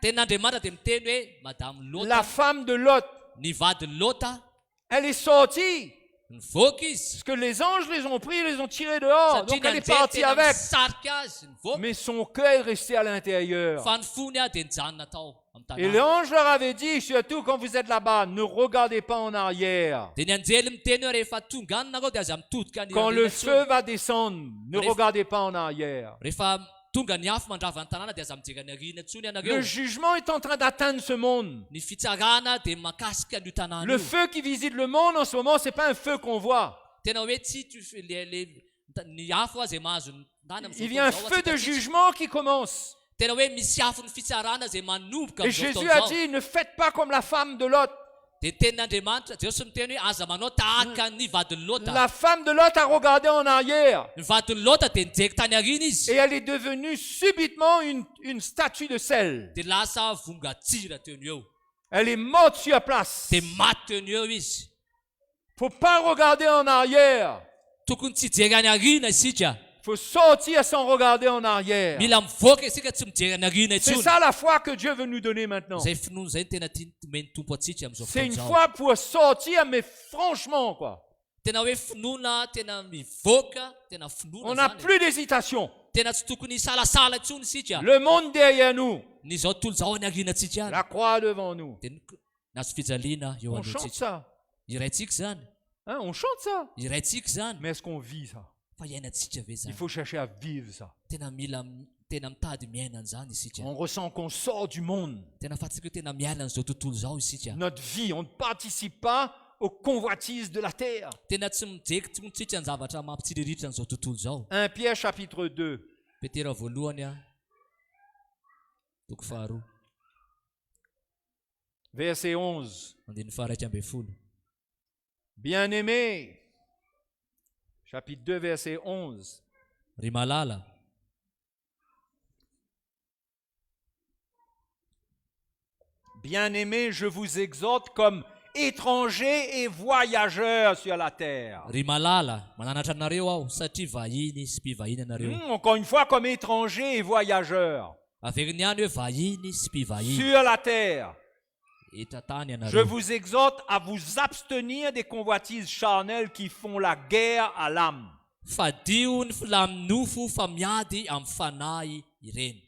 Tenin'Andriamanitra dia miteny hoe madame la Lota, femme de Lot, ny vady Lota, elle est sortie. nivoaka izy. Parce que les anges les ont pris, les ont tirés dehors. Satria Donc elle est nanjely partie tena avec. misarika azy nivoaka. Mais son cœur est resté à l'intérieur. Fa ny fony a dia nijanona tao amin'ny amin'ny Et tanàna. l'ange leur avait dit, surtout quand vous êtes là-bas, ne regardez pas en arrière. Dia ny anjely miteny hoe rehefa tonga any nareo dia aza mitodika ny Quand le aoriana feu intsony. va descendre, ne Les- regardez pas en arrière. Rehefa tonga ny afo mandrava ny tanàna dia aza mijery ny aoriana intsony Le ianareo. jugement est en train d'atteindre ce monde. Ny fitsarana dia makasika an'io tanàna Le io. feu qui visite le monde en ce moment, c'est pas un feu qu'on voit. Tena hoe tsy ny afo a zay mahazo ny tany Il y a un feu de jugement qui commence. Tena hoe misy afo ny fitsarana zay manomboka Et amin'izao Jésus fotoana a izao. dit, ne faites pas comme la femme de Lot. Dia tenin'Andriamanitra Jesosy miteny hoe aza manao tahaka ny vadin'ny Lota. La femme de Lot a regardé en arrière. Ny vadin'ny Lota dia nijery tany aoriana Et izy. elle est devenue subitement une statue de sel. Dia lasa vongatsira teo ny eo. Elle est morte sur place. Dia maty teo ny eo izy. Faut pas regarder en arrière. Tokony tsy jery any aoriana isika. Faut sortir sans regarder en arrière. Mila mivoaka isika tsy mijery any aoriana C'est intsony. ça la foi que Dieu veut nous donner maintenant. Zay finoana zay no tena tia meny tompo atsika amin'izao C'est une fotoana izao. foi pour sortir, mais franchement, quoi. Tena hoe finoana, tena mivoaka, tena finoana On n'a zany. plus d'hésitation. Tena tsy tokony salasala intsony isika. Le monde derrière nous, Ny zao tontolo zao any aorianantsika any. la croix devant nous. Dia nazo fijaliana eo On chante alohantsika. ça. Iraintsika zany. Hein, on chante ça. Iraintsika zany. Mais est-ce qu'on vit ça? Fa iainantsika ve Il zany. faut chercher à vivre ça. Tena mila tena mitady miaina an'izany isika. On ressent qu'on sort du monde. Tena fatsika hoe tena miala an'izao tontolo zao isika. Notre vie, on ne participe pas aux convoitises de la terre. Tena tsy mijery tsika ny zavatra mampitsiriritra an'izao tontolo zao. 1 Pierre chapitre 2, Petera voalohany a. Toko faharoa. verset 11. Andin'ny faha 12. Bien-aimés, chapitre 2, verset 11. Ry malala. Bien-aimés, je vous exhorte comme étrangers et voyageurs sur la terre. Ry malala, mananatra anareo aho satria vahiny sy mpivahiny anareo. Encore une fois, comme étrangers et voyageurs Averiny ihany hoe vahiny sy mpivahiny. sur la terre. Etatany Je anareo. vous exhorte à vous abstenir des convoitises charnelles qui font la guerre à l'âme. Fadio ny filaminofo fa miady amin'ny fanahy ireny.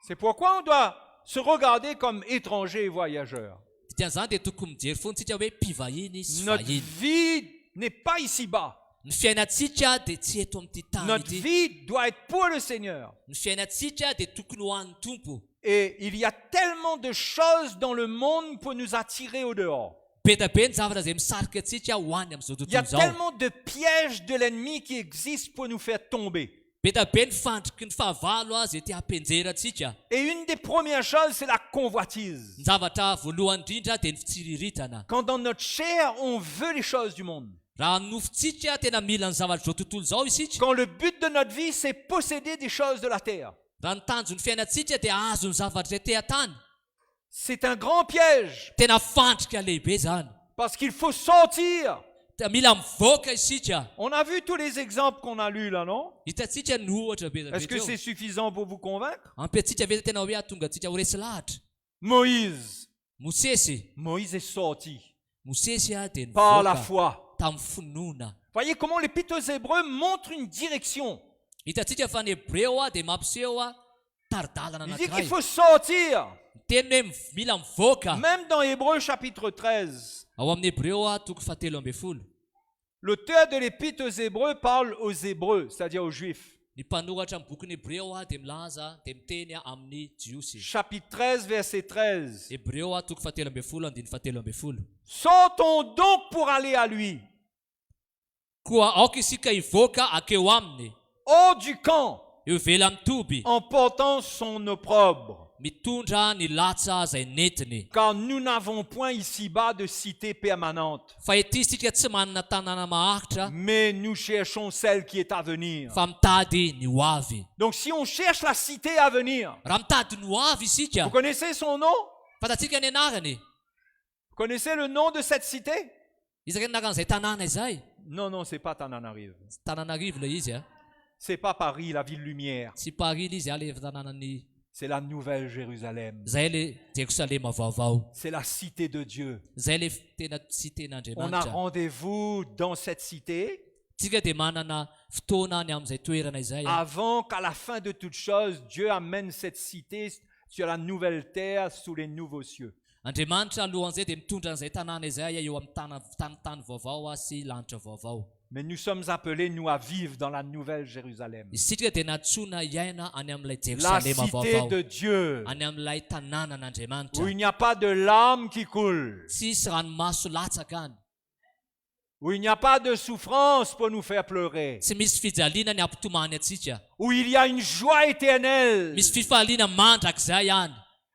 C'est pourquoi on doit se regarder comme étrangers et voyageurs. Dikan'izany dia tokony mijery foana tsika hoe mpivahiny sy Notre vahiny. vie n'est pas ici-bas. Ny fiainantsika dia tsy eto amin'ity tany Notre ity. vie doit être pour le Seigneur. Ny fiainantsika dia tokony ho an'ny tompo. Et il y a tellement de choses dans le monde pour nous attirer au dehors. Be da be ny zavatra izay misarika antsika ho any amin'izao Il y a tontolo izao. tellement de pièges de l'ennemi qui existent pour nous faire tomber. Be da be ny fandriky ny fahavalo a zay tia hampenjera antsika. Et une des premières choses, c'est la convoitise. Ny zavatra voalohany indrindra dia ny fitsiriritana. Quand dans notre chair, on veut les choses du monde. Raha ny nofontsika tena mila ny zavatra zao tontolo izao isika. Quand le but de notre vie, c'est posséder des choses de la terre. Raha ny tanjon'ny fiainantsika dia azo ny zavatra izay te-tany. C'est un grand piège. Tena fandrika lehibe zany. Parce qu'il faut sortir. Mila mivoaka isika. On a vu tous les exemples qu'on a lus là, non? Hitantsika ny ohatra be da Est-ce que be c'est teo. suffisant pour vous convaincre? Ampy antsika ve tena hoe atonga antsika ho resy lahatra. Moïse. Mosesy. Moïse est sorti Mosesy a dia par la nivoaka foi. tamin'ny finoana. Voyez comment l'épître aux Hébreux montre une direction. Hitantsika fa ny hebreo a dia mampiseho a taridalana Il dit qu'il anankiray. faut sortir. Teny hoe mila mivoaka. Même dans Hébreux chapitre 13, Ao amin'ny hebreo a toko fahatelo ambin'ny folo. l'auteur de l'épître aux Hébreux parle aux Hébreux, c'est-à-dire aux Juifs. Ny mpanoratra amin'ny boky ny hebreo a dia milaza dia miteny a amin'ny jiosy. Chapitre 13, verset 13. Hebreo a toko fahatelo ambin'ny folo andiny fahatelo ambin'ny folo. Sortons donc pour aller à lui, Koa aoka isika hivoaka akeo aminy. hors du camp, Eo vela amin'ny toby. en portant son opprobre. Mitondra ny latsa izay netiny. Car nous n'avons point ici-bas de cité permanente, Fa ety isika tsy manana tanàna maharitra mais nous cherchons celle qui est à venir. fa mitady ny ho avy. Donc si on cherche la cité à venir, Raha mitady ny ho avy vous isika. connaissez son nom? Fantatsika ny anarany. Vous connaissez le nom de cette cité? Izaka ny anaran'izay tanàna izay. Non, non, c'est pas Tananarive. Tananarivo ilay izy a. C'est pas Paris, la ville lumière. Tsy Paris ilay izy a le tanànany. C'est la nouvelle Jérusalem. Zay le Jerusalema vaovao. C'est la cité de Dieu. Zay le tena On a cité-n'Andriamanitra. rendez-vous dans cette cité Tsika dia manana fotoana any amin'izay toerana izay. avant qu'à la fin de toute chose, Dieu amène cette cité sur la nouvelle terre, sous les nouveaux cieux. Andriamanitra alohan'izay dia mitondra an'izay tanàna izay eo amin'ny tany vaovao sy lanitra vaovao. Mais nous sommes appelés, nous, à vivre dans la nouvelle Jérusalem. Isika dia natsoina hiaina any amin'ilay La Jerusalema cité vaovao, de Dieu, any amin'ilay tanàna an'Andriamanitra. où il n'y a pas de larmes qui coulent, Tsisy ranomaso latsaka any, où il n'y a pas de souffrance pour nous faire pleurer, tsy misy fijaliana ny ampitomany atsika, où il y a une joie éternelle, misy fifaliana mandrakizay any,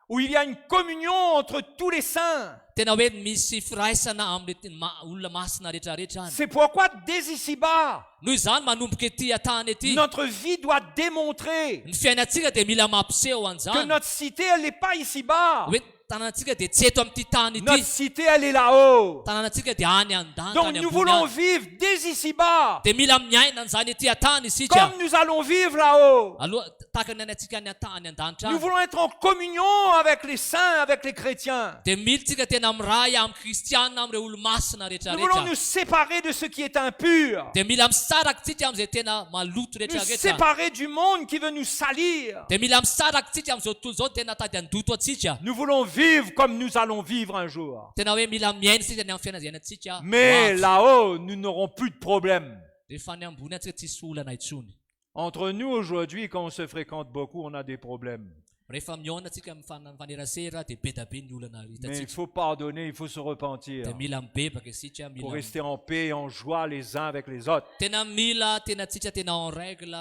où il y a une communion entre tous les saints. tena hoe misy firaisana amin'ilay olona masina rehetrarehetra any. C'est pourquoi dès ici-bas, Noho izany manomboka ety atany ety, notre vie doit démontrer ny fiainantsika dia mila mampiseho que an'izany notre cité, elle n'est pas ici-bas. hoe tanànantsika dia tsy eto amin'ity tany Notre ity, cité, elle est là-haut. tanànantsika dia any an-danta Donc any nous ambony voulons any. vivre dès ici-bas, Dia mila miaina an'izany ety atany isika, comme nous allons vivre là-haut. aloha tahaka ny antsika any atany an-danitra Nous any. voulons être en communion avec les saints, avec les chrétiens. Dia militsika tena miray amin'ny kristianina amin'ireo olo masina Nous voulons nous rehetrarehetra. séparer de ce qui est impur, Dia mila misarakintsika amin'izay tena maloto nous rehetrarehetra. séparer du monde qui veut nous salir. Dia mila misarakintsika amin'izao tontolo izao tena tady handoto atsika. Nous voulons vivre comme nous allons vivre un jour. Tena hoe mila miaina sika ny amin'ny fiainantsika. Mais là-haut, nous n'aurons plus de problème. Rehefa ny ambony antsika tsisy olana intsony. Entre nous aujourd'hui, quand on se fréquente beaucoup, on a des problèmes. Rehefa mihaona atsika mifanerasera dia be da be ny olana Mais il hitatsika. faut pardonner, il faut se repentir. Dia mila mibebaka isika, Pour mila rester en paix et en joie les uns avec les autres. tena mila tena atsika tena en règle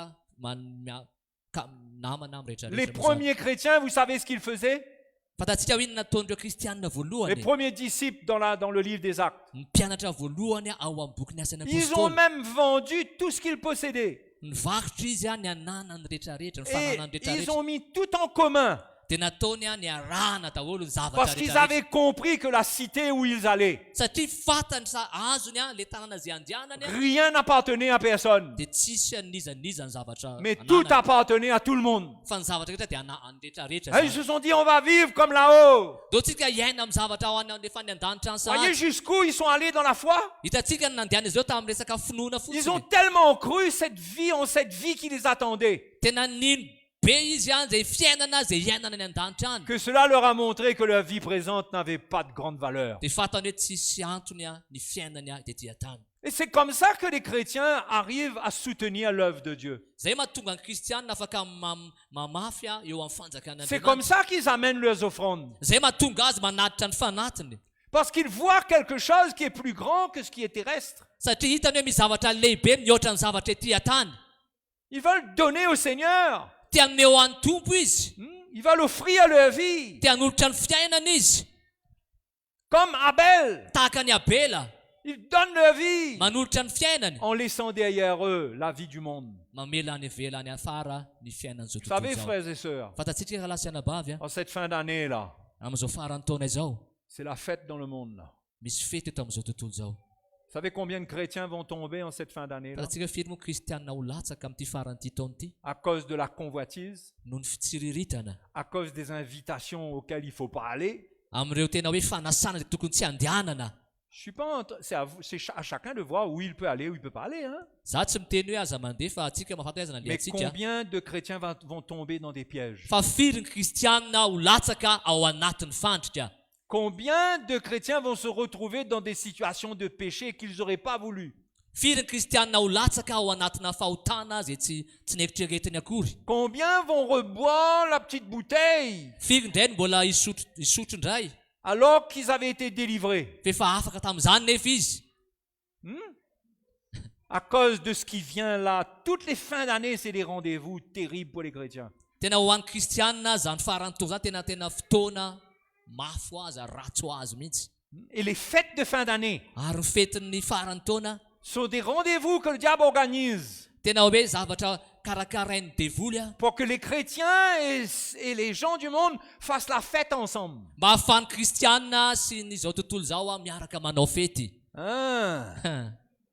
namana amin'ny Les rehetrarehetra. premiers chrétiens, vous savez ce qu'ils faisaient? Fatatsika hoe inona nataon'ireo kristianina Les voalohany, premiers disciples dans le livre des Actes. ny mpianatra voalohany ao amin'ny boky ny asany Ils ont apôstôly. même vendu tout ce qu'ils possédaient. Nivarotra izy ny ananany rehetrarehetra, ny Et fananany ils rehetrarehetra. ont mis tout en commun. Dia nataony ny arahana daholo ny zavatra Parce qu'ils rehetrarehetra. avaient compris que la cité où ils allaient, Satria fatany azony le tanàna zay andehanany rien n'appartenait à personne. dia tsisy nizaniza ny zavatra Mais tout ananany. appartenait à tout le monde. Fa ny zavatra rehetra dia any rehetrarehetra Et ils zany. se sont dit, on va vivre comme là-haut. Dao tsika hiaina amin'ny zavatra ao any lefa ny an-danitra any Voyez sahady. jusqu'où ils sont allés dans la foi? Hitatsika ny nandehana izy ireo tamin'ny resaka finoana Ils ont fotsiny. tellement cru en cette vie qui les attendait, Tena nino be izy any zay fiainana zay iainana ny an-danitra any. que cela leur a montré que leur vie présente n'avait pas de grande valeur. Dia fatany hoe tsisy antony ny fiainany tetỳ tany. Et c'est comme ça que les chrétiens arrivent à soutenir l'œuvre de Dieu. Zay mahatonga ny kristianina afaka mamafy eo amin'ny fanjakana C'est comme Andriamanitra. ça qu'ils amènent leurs offrandes. Zay mahatonga azy manatitra ny fanatiny. Parce qu'ils voient quelque chose qui est plus grand que ce qui est terrestre. Satria hitany hoe misy zavatra lehibe mihoatra ny zavatra etỳ tany. Ils veulent donner au Seigneur. Tia hanome ho an'ny tompo izy. Ils veulent offrir leur vie. Tia hanolotra ny fiainana izy. Comme Abel. Tahaka ny Abela, Ils donnent leur vie manolotra ny fiainany. en laissant derrière eux la vie du monde. Mamela ny velany afara ny fiainan'izao Vous savez, tontolo zao. frères et sœurs, Fatatsika raha sy anabavy en cette fin d'année-là, amin'izao faran'ny taona izao, c'est la fête dans le monde. Là. misy fety eto amin'izao tontolo zao. Vous savez combien de chrétiens vont tomber en cette fin d'année-là? Fatatsika firy moa kristianina ho latsaka amin'ity faran'ity taona-ity À cause de la convoitise, noho ny fitsiriritana, à cause des invitations auxquelles il ne faut pas aller. amin'ireo tena hoe fanasana zay tokony tsy andehanana. Je suis pas, c'est à chacun de voir où il peut aller, où il ne peut pas aller. Hein? Za tsy miteny hoe aza mandeha fa atsika mahafantatra aza Mais nalehantsika. combien de chrétiens vont tomber dans des pièges? Fa firy ny kristianina ho latsaka ao anatin'ny fandrika. Combien de chrétiens vont se retrouver dans des situations de péché qu'ils n'auraient pas voulu? Firy ny kristianina ho latsaka ao anatina fahotana zay tsy neritreretiny akory. Combien vont reboire la petite bouteille Firy indray ny mbola hisotro indray alors qu'ils avaient été délivrés? fa efa afaka tamin'izany nefa izy. À cause de ce qui vient là, toutes les fins d'année, c'est des rendez-vous terribles pour les chrétiens. Tena ho an'ny kristianina zany farany tao zany tena fotoana mafy ho azy ary ratsy ho azy mihitsy. Et les fêtes de fin d'année Ary ny fetin'ny farany taona sont des rendez-vous que le diable organise tena hoe zavatra karakarain'ny devoly pour que les chrétiens et les gens du monde fassent la fête ensemble. mba ahafahan'ny kristianina sy ny zao tontolo zao miaraka manao fety. Hein?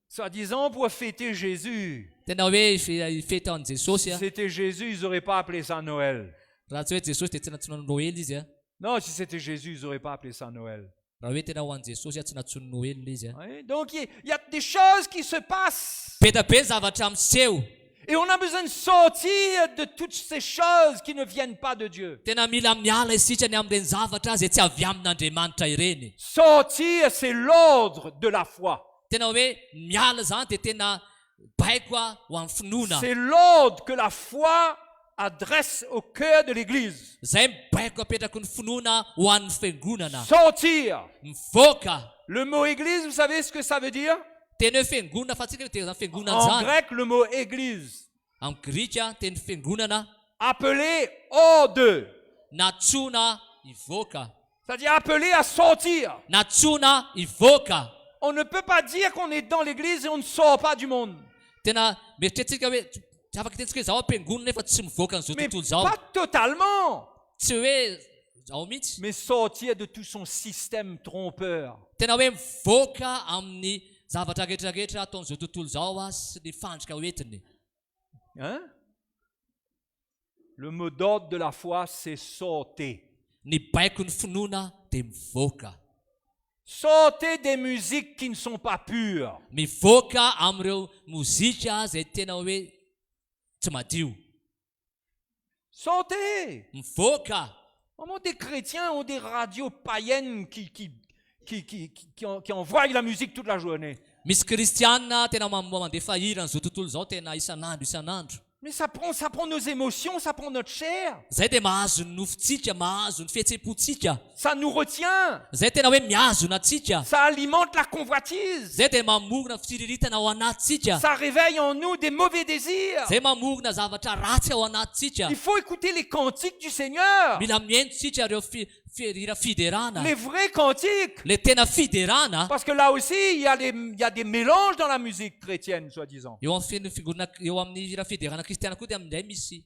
Soi-disant pour fêter Jésus. Tena hoe fety ao an'i Si Jesosy c'était Jésus, ils n'auraient pas appelé ça Noël. raha tsy hoe Jesosy dia tsy natsonany Noely izy Non, si c'était Jésus, ils n'auraient pas appelé ça Noël. raha hoe tena ho an'i Jesosy tsy natsony Noely izy Oui, donc il y a des choses qui se passent. be da be ny zavatra miseho. Et on a besoin de sortir de toutes ces choses qui ne viennent pas de Dieu. Tena mila miala isika ny amin'ireny zavatra izay tsy avy amin'Andriamanitra ireny. Sortir, c'est l'ordre de la foi. Tena hoe miala zany dia tena baiko ho amin'ny finoana. C'est l'ordre que la foi adresse au cœur de l'Église. Zay baiko apetrako ny finoana ho an'ny fiangonana. Sortir. Mivoaka. Le mot Église, vous savez ce que ça veut dire? Teny hoe fiangonana fa tsika dia fiangonana En zany. grec, le mot Église. Amin'ny grika teny fiangonana Appelé hors d'eux. natsona hivoaka. C'est-à-dire appelé à sortir. Natsona hivoaka. On ne peut pas dire qu'on est dans l'église et on ne sort pas du monde. Tena mieritretsika hoe tsy afaka tentsika hoe zaho am-piangonana nefa tsy mivoaka n'izao Mais tontolo zao. pas totalement. Tsy hoe zaho mihitsy. Mais sortir de tout son système trompeur. Tena hoe mivoaka amin'ny zavatra rehetrarehetra ataon'izao tontolo zao sy ny fandrika hoentiny. Hein? Le mot d'ordre de la foi, c'est sortez. Ny baiko ny finoana dia mivoaka. Sortez des musiques qui ne sont pas pures. Mivoaka amin'ireo mozika izay tena hoe tsy madio. Sortez. Mivoaka. Comment des chrétiens ont des radios païennes qui envoient la musique toute la journée? Misy kristiana tena mandefa hira n'izao tontolo zao tena isan'andro. Mais ça prend nos émotions, ça prend notre chair. Zay dia mahazo ny nofontsika, mahazo ny fihetsepontsika. Ça nous retient. Zay tena hoe miazona antsika. Ça alimente la convoitise. Zay dia mamorona fitsiriritana ao anatintsika. Ça réveille en nous des mauvais désirs. Zay mamorona zavatra ratsy ao anatintsika. Il faut écouter les cantiques du Seigneur. Mila mientotsika ireo hira fiderana. Les vrais cantiques. Le tena fiderana. Parce que là aussi, il y a des mélanges dans la musique chrétienne, soi-disant. Eo amin'ny hira fiderana kristiana koa dia amin'izay misy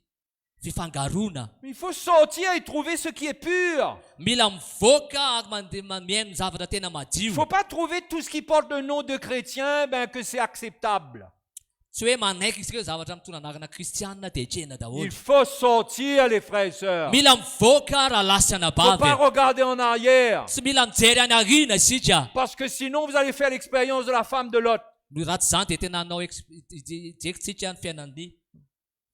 fifangarona. Il faut sortir et trouver ce qui est pur. Mila mivoaka mihaino zavatra tena Il madio. ne faut pas trouver tout ce qui porte le nom de chrétien, que c'est acceptable. Tsy hoe manaiky isika hoe zavatra mitondra anarana kristianina dia hitrehana daholo. Il faut sortir, les frères et sœurs. Il Mila mivoaka raha lasana ne faut pas bavy. regarder en arrière. Tsy mila mijery any aoriana isika. Parce que sinon, vous allez faire l'expérience de la femme de Lot. No ratsy zany dia tena hanao jekintsika ny fiainan'ny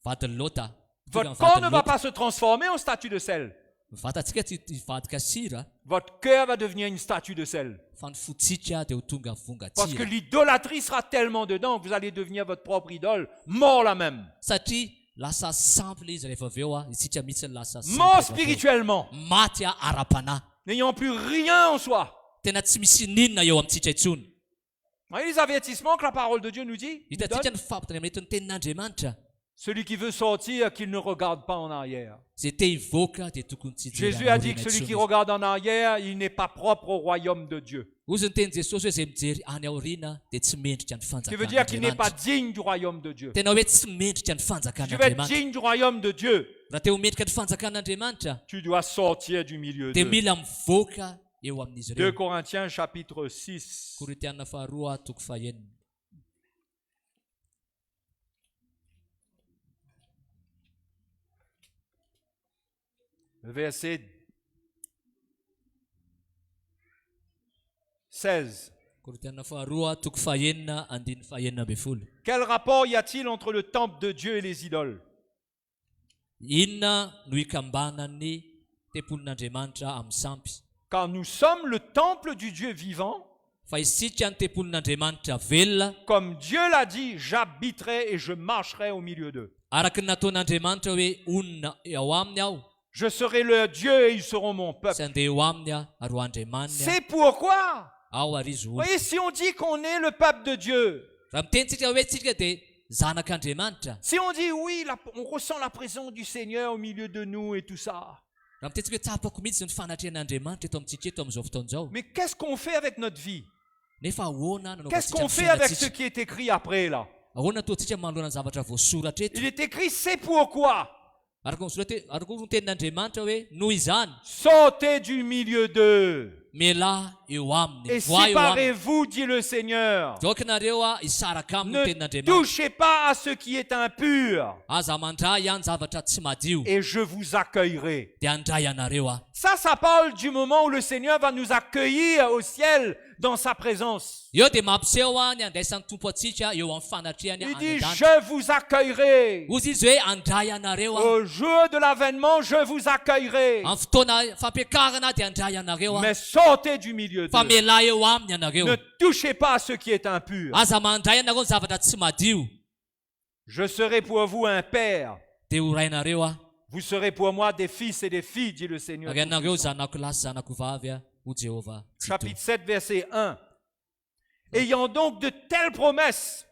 vadiny Lota. Votre corps ne va pas se transformer en statue de sel. Vatantsika tsy hivadika sira. Votre cœur va devenir une statue de sel. Fa ny fotsika dia ho tonga Parce que vongatsira. l'idolâtrie sera tellement dedans que vous allez devenir votre propre idole, mort là même. Satria lasa sample izy rehefa avy eo isika mihitsy ny lasa sample Mort rehefa avy eo. spirituellement, Maty ara-panahy. n'ayant plus rien en soi. Tena tsy misy ninona eo amintsika intsony. Vous voyez les avertissements que la parole de Dieu nous dit? Nous Hitatsika donne? ny fampitany amin'ny etiny tenin'Andriamanitra. Celui qui veut sortir, qu'il ne regarde pas en arrière. Zay te hivoaka dia tokony tsy hijery Jésus a dit aoriana que celui qui intsony. regarde en arrière, il n'est pas propre au royaume de Dieu. Ozy ny teny Jesosy hoe zay mijery any aoriana dia tsy mendrika ny Ce qui veut dire qu'il n'est pas fanjakan'Andriamanitra. digne du royaume de Dieu. Tena hoe tsy mendrika ny Si tu veux être fanjakan'Andriamanitra. digne du royaume de Dieu, Raha te ho mendrika ny fanjakan'Andriamanitra tu dois sortir du milieu dia d'eux. mila mivoaka eo amin'izy 2 ireo. Corinthiens chapitre 6. Korintiana faharoa toko fahaenina. Verset 16. Korintiana faharoa toko fahaenina andiny fahaenina ambin'ny folo. Quel rapport y a-t-il entre le temple de Dieu et les idoles? Inona no ikambanan'ny tempolin'Andriamanitra amin'ny sampy? Car nous sommes le temple du Dieu vivant. Fa isika ny tempolin'Andriamanitra velona, Comme Dieu l'a dit, j'habiterai et je marcherai au milieu d'eux. araka ny nataon'Andriamanitra hoe onona ao aminy aho, Je serai leur Dieu et ils seront mon sy peuple. andeha eo aminy aho ary ho andriamaniny aho. C'est pourquoi, Ao ary izy vous olo. voyez, si on dit qu'on est le peuple de Dieu, Raha mitenitsika hoe tsika dia zanak'Andriamanitra, si on dit oui, on ressent la présence du Seigneur au milieu de nous et tout ça, raha mitentsika hoe tsapako mihitsy ny fanatrehan'Andriamanitra eto amintsika eto amin'izao fotoana izao. mais qu'est-ce qu'on fait avec notre vie? Nefa ahoana nanaovantsika Qu'est-ce qu'on ny fait avec ce fiainatsika? qui est écrit après là? Ahoana ataontsika manoloana ny zavatra voasoratra eto? Il est écrit, c'est pourquoi. Araka ny tenin'Andriamanitra hoe noho izany Sortez du milieu d'eux. mela eo aminy Et voa eo aminy séparez-vous, dit le Seigneur. dokinareo a isaraka aminy Ne tenin'andriamanitra touchez pas à ce qui est impur aza mandray ihany zavatra tsy madio et je vous accueillerai. dia andray anareo a Ça parle du moment où le Seigneur va nous accueillir au ciel dans sa présence. eo dia mampiseho a ny andraisan'ny tompo atsika eo amin'ny fanatrehany Il any dit, an-danitra je vous accueillerai. ozy izy hoe andray anareo a Au jour de l'avènement, je vous accueillerai. amin'ny fotoana fampiakarana dia andray anareo a Mais sortez du milieu fa d'eux. mela eo aminy anareo Ne touchez pas à ce qui est impur. aza mandray anareo ny zavatra tsy madio Je serai pour vous un père. dia ho rainareo a Vous serez pour moi des fils et des filles, dit le Seigneur. ary anareo Tout-Puissant. zanako lahy sy zanako vavy a ho Jéhovah Chapitre 7, verset 1. Ayant donc de telles promesses,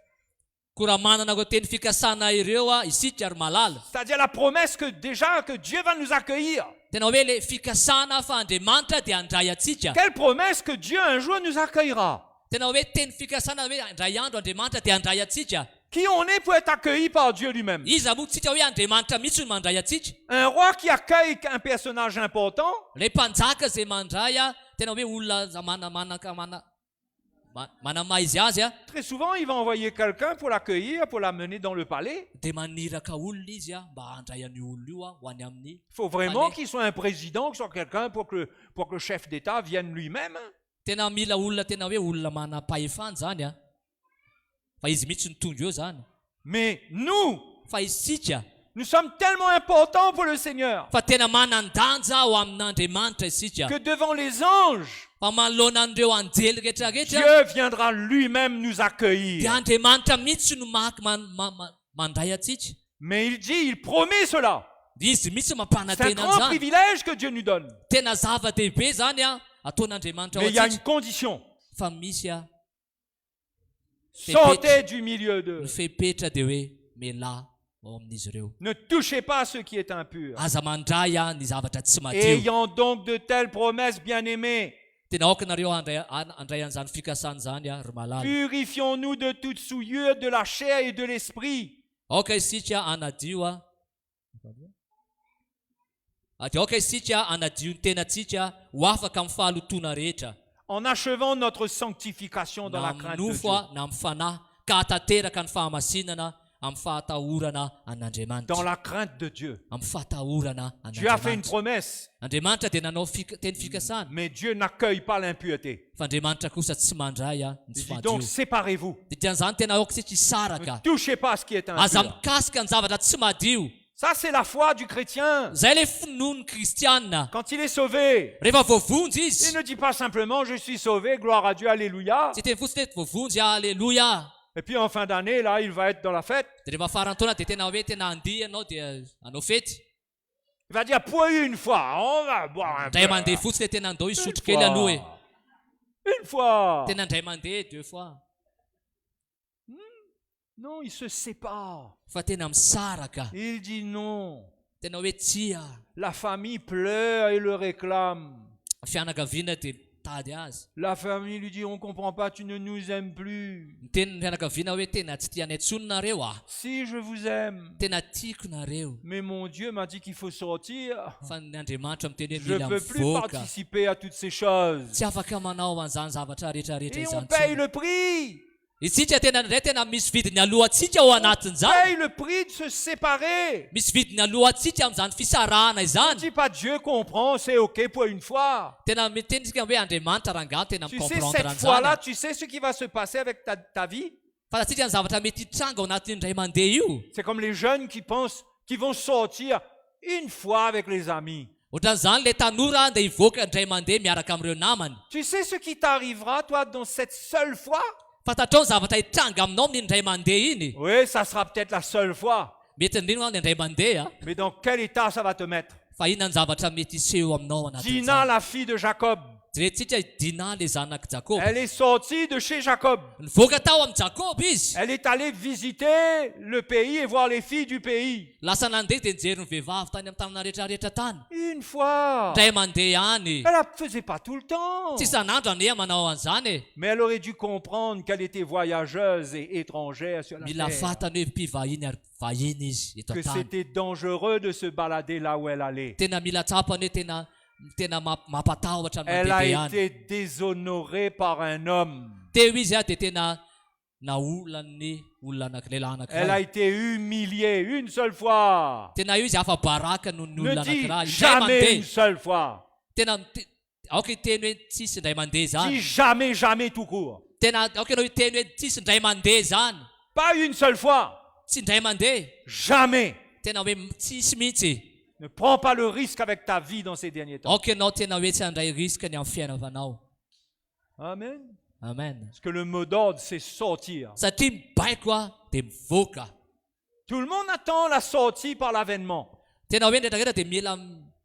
ko raha manana ko teny fikasana ireo a isika ary malala c'est-à-dire la promesse que déjà que Dieu va nous accueillir. tena hoe le fikasana fa andriamanitra dia andray atsika Quelle promesse que Dieu un jour nous accueillera. tena hoe teny fikasana hoe andray andro andriamanitra dia andray atsika Qui on est pour être accueilli par Dieu lui-même. iza moa tsika hoe andriamanitra mihitsy no mandray atsika Un roi qui accueille un personnage important, le mpanjaka zay mandray a tena hoe olona manamaha izy azy a très souvent il va envoyer quelqu'un pour l'accueillir, pour l'amener dans le palais. dia maniraka olona izy a mba handray an'io olona io a ho any amin'ny Il faut vraiment Palais. qu'il soit un président, qu'il soit quelqu'un pour que le chef d'État vienne lui-même. tena mila olona tena hoe olona manam-pahefany zany a fa izy mihitsy nitondro eo zany Mais nous, fa isika nous sommes tellement importants pour le Seigneur fa tena manan-danja ho amin'andriamanitra isika que devant les anges, fa manoloana an'ireo anjely rehetrarehetra Dieu viendra lui-même nous dia accueillir. andriamanitra mihitsy no mandray atsika Mais il dit, il promet cela. dia izy mihitsy C'est un mampanantena grand an'izany privilège que Dieu nous donne. tena zava-dehibe zany a ataon'andriamanitra ao Mais il y a une atsika condition. fa misy a Sortez du milieu d'eux. ny fepetra dia hoe mela ao amin'izy ireo Ne touchez pas à ce qui est impur. aza mandray a ny zavatra tsy madio Ayant donc de telles promesses, bien-aimés, tena aokanareo andray an'izany fikasana zany a ry malala purifions-nous de toute souillure de la chair et de l'esprit, aoka isika anadio a dia aoka isika anadio ny tenatsika ho afaka amin'ny fahalotona rehetra en achevant notre sanctification dans na la crainte de amin'ny Dieu. nofo a na amin'ny fanahy ka hatateraka ny fahamasinana amin'ny fahatahorana Dans an'andriamanitra la crainte de Dieu. amin'ny fahatahorana Dieu a fait une an'andriamanitra promesse, andriamanitra dia nanao teny fikasana mais Dieu n'accueille pas l'impureté. fa andriamanitra kosa tsy mandray a ny Il tsy dit fahadio donc séparez-vous. dia dian'izany tena aoka isika Ne hisaraka touchez pas à ce qui est aza impur. mikasika ny zavatra tsy madio Ça, c'est la foi du chrétien. zay le finoany kristianina Quand il est sauvé, rehefa voavonjy il izy ne dit pas simplement je suis sauvé, gloire à Dieu, alléluia. tsy teny fotsiny hoe voavonjy alleloia Et puis en fin d'année, là, il va être dans la fête. dia rehefa farantaona dia tena hoe tena andihy ianao dia anao fety Il va dire pour une fois, on va boire un peu. ndray mandeha fotsiny le tena andao Une isotro kely aloha e fois. Une fois. tena ndray mandeha 2 fois Non, il se sépare. fa tena misaraka Il dit non. tena hoe tsia La famille pleure et le réclame. fianakaviana dia tady azy La famille lui dit on comprend pas, tu ne nous aimes plus. ny tenyny fianakaviana hoe tena tsy tianay tsony nareo ah Si je vous aime. tena tiako nareo Mais mon Dieu m'a dit qu'il faut sortir. fa ny andriamanitra miteny hoe Je ne mila peux plus mivoaka participer à toutes ces choses. tsy afaka manao an'izany zavatra rehetrarehetra Et on izany paye tsony. le prix. isika tena ndray tena misy vidiny alohantsika ao On anatin'izany paye le prix de se séparer. misy vidiny alohantsika amin'izany fisarahana Ne izany dis pas Dieu comprend, c'est ok pour une fois. tena mitenytsika hoe andriamanitra rangaha tena Tu sais, micomprendre cette fois-là, an'izany tu sais ce qui va se passer avec ta vie? fantatsika ny zavatra mety hitranga ao anatin'ny ray mandeha io C'est comme les jeunes qui pensent qu'ils vont sortir une fois avec les amis. ohatran'izany le tanora andeha hivoaka ny ray mandeha miaraka amin'ireo namany Tu sais ce qui t'arrivera, toi, dans cette seule fois? fantatrao ny zavatra hitranga aminao amin'ny ray mandeha iny Oui, ça sera peut-être la seule fois. mety indrindra ny ray mandeha Mais dans quel état ça va te mettre? fa inona ny zavatra mety iseho aminao Dina, anatin'izany la fille de Jacob, jerentsika Dina le zanaky Jakob elle est sortie de chez Jacob. nivoaka tao amin'ny Jakob izy Elle est allée visiter le pays et voir les filles du pays. lasa nandeha dia nijery ny vehivavy tany amin'ny tanana rehetrarehetra tany Une fois. ray mandeha any Elle ne faisait pas tout le temps. tsy isan'andro aneha manao an'izany e Mais elle aurait dû comprendre qu'elle était voyageuse et étrangère sur la mila terre. fantany hoe mpivahiny ary vahiny izy eto Que an-tany c'était dangereux de se balader là où elle allait. tena mila tsapany hoe tena tena mampatahotra ny Elle a mandeha ihany. été déshonorée par un homme. Teo izy dia tena naolan'ny olona lehilahy Elle a anankiray. été humiliée une seule fois. Tena io izy hafa baraka noho ny Ne olona dis anankiray. Indray jamais une mandeha. seule fois. Tena aoka hiteny hoe tsisy indray mandeha Dis zany. jamais, jamais tout court. Tena aoka ianao hiteny hoe tsisy indray mandeha zany. Pas une seule fois. Tsy indray mandeha. Jamais. Tena hoe tsisy mihitsy. Ne prends pas le risque avec ta vie dans ces derniers temps. Aoka ianao tena hoe tsy handray riskany amin'ny fiainavanao. Amen. Amen. Parce que le mot d'ordre, c'est sortir. Satria mibaiko a dia mivoaka. Tout le monde attend la sortie par l'avènement. Tena hoe ndraidrareta dia mila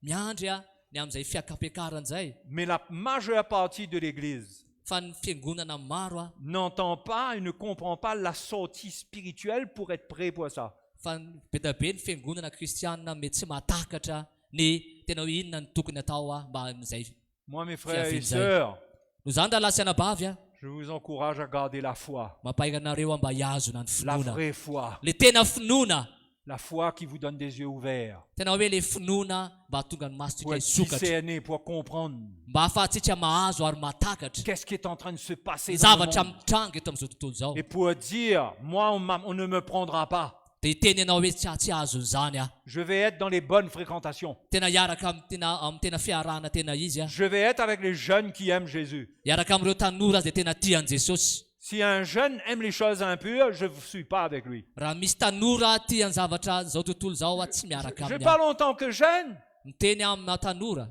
miandry a ny amin'izay fiakapiakarana izay. Mais la majeure partie de l'Église Fa ny fiangonana maro a n'entend pas et ne comprend pas la sortie spirituelle pour être prêt pour ça. fa be da be ny fiangonana kristianina mety tsy mahatakatra ny tena hoe inona ny tokony atao a mba amin'izay. Moi, mes frères et Fiafin'izay. sœurs, No zany raha lasy anabavy a je vous encourage à garder la foi. mampahiry anareo a mba hiazona ny La finoana. vraie foi. Le tena finoana. La foi qui vous donne des yeux ouverts. Tena hoe le finoana mba hatonga ny maso Pour tsika être hisokatra. discerné, pour comprendre Mba ahafahantsika mahazo ary mahatakatra qu'est-ce qui est en train de se passer ny dans le zavatra monde. mitranga eto amin'izao tontolo izao. Et pour dire, moi, on ne me prendra pas. Dia hiteny ianao hoe tsy azon'izany a. Je vais être dans les bonnes fréquentations. Tena hiaraka amin'ny tena fiarahana tena izy a. Je vais être avec les jeunes qui aiment Jésus. Hiaraka amin'ireo tanora dia tena tian'i Jesosy. Si un jeune aime les choses impures, je ne suis pas avec lui. Raha misy tanora tiany zavatra zao tontolo zao a tsy miaraka Je aminy. parle en tant que jeune. Miteny amin'ny tanora.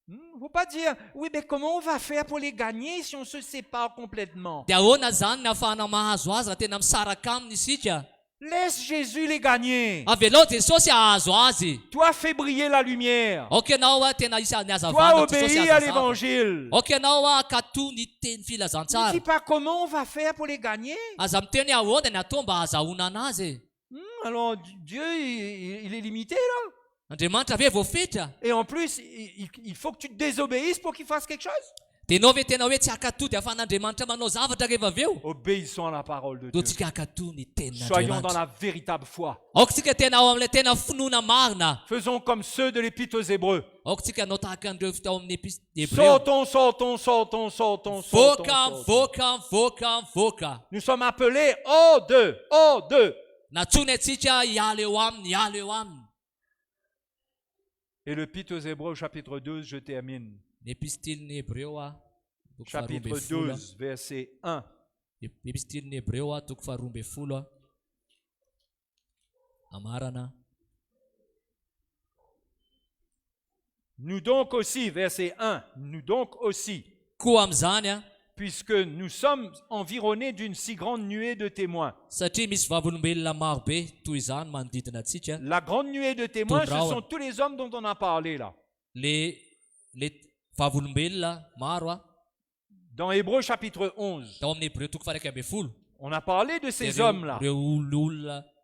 Il ne faut pas dire, oui, mais comment on va faire pour les gagner si on se sépare complètement? Dia ahoana zany ny ahafahana mahazo azy raha tena misaraka aminy isika. Laisse Jésus les gagner. Avelao Jesosy ahazo azy. Toi, fais briller la lumière. Aoka ianao a tena isa ny Toi, hazavana Jesosy obéis à hazazava. l'évangile. Aoka ianao a kato ny teny Ne filazantsara. dis pas comment on va faire pour les gagner. Aza miteny ahoana ny atao mba hahazahoana anazy. Alors, Dieu, il est limité là. Andriamanitra ve voafetra. Et en plus, il faut que tu te désobéisses pour qu'il fasse quelque chose. Dia ianao ve tena hoe tsy akato dia ahafahan'Andriamanitra manao zavatra rehefa avy eo. Obéissons à la parole de Do Dieu. tsika akato ny Soyons dans tenin'Andriamanitra. la véritable foi. Aoka tsika tena ao amin'ilay tena finoana marina. Faisons comme ceux de l'Épître aux Hébreux. Aoka tsika anao tahaka an'ireo tao amin'ny Hébreu. Sortons, sortons, sortons, sortons, sortons, Voaka, sortons. voaka, voaka, voaka. Nous sommes appelés hors d'eux, hors d'eux. Natsony atsika hiala eo aminy, hiala eo aminy. Et l'Épître aux Hébreux, chapitre 12, je termine. Ny epistilin'ny Hébreu a, toko faharoa Chapitre ambin'ny folo a. 12, verset 1. Epistilin'ny Hébreu a, toko faharoa ambin'ny folo a. Amarana. Nous donc aussi, verset 1, nous donc aussi, Koa amin'izany a, puisque nous sommes environnés d'une si grande nuée de témoins. satria misy vavolombelona marobe toy izany manodidina antsika. La grande nuée de témoins, ce Tout sont tous les hommes dont on a parlé là. Le vavolombelona maro a, Dans Hébreux chapitre 11, tao amin'ny Hébreu toko faha 1 on a parlé de ces hommes-là. Reo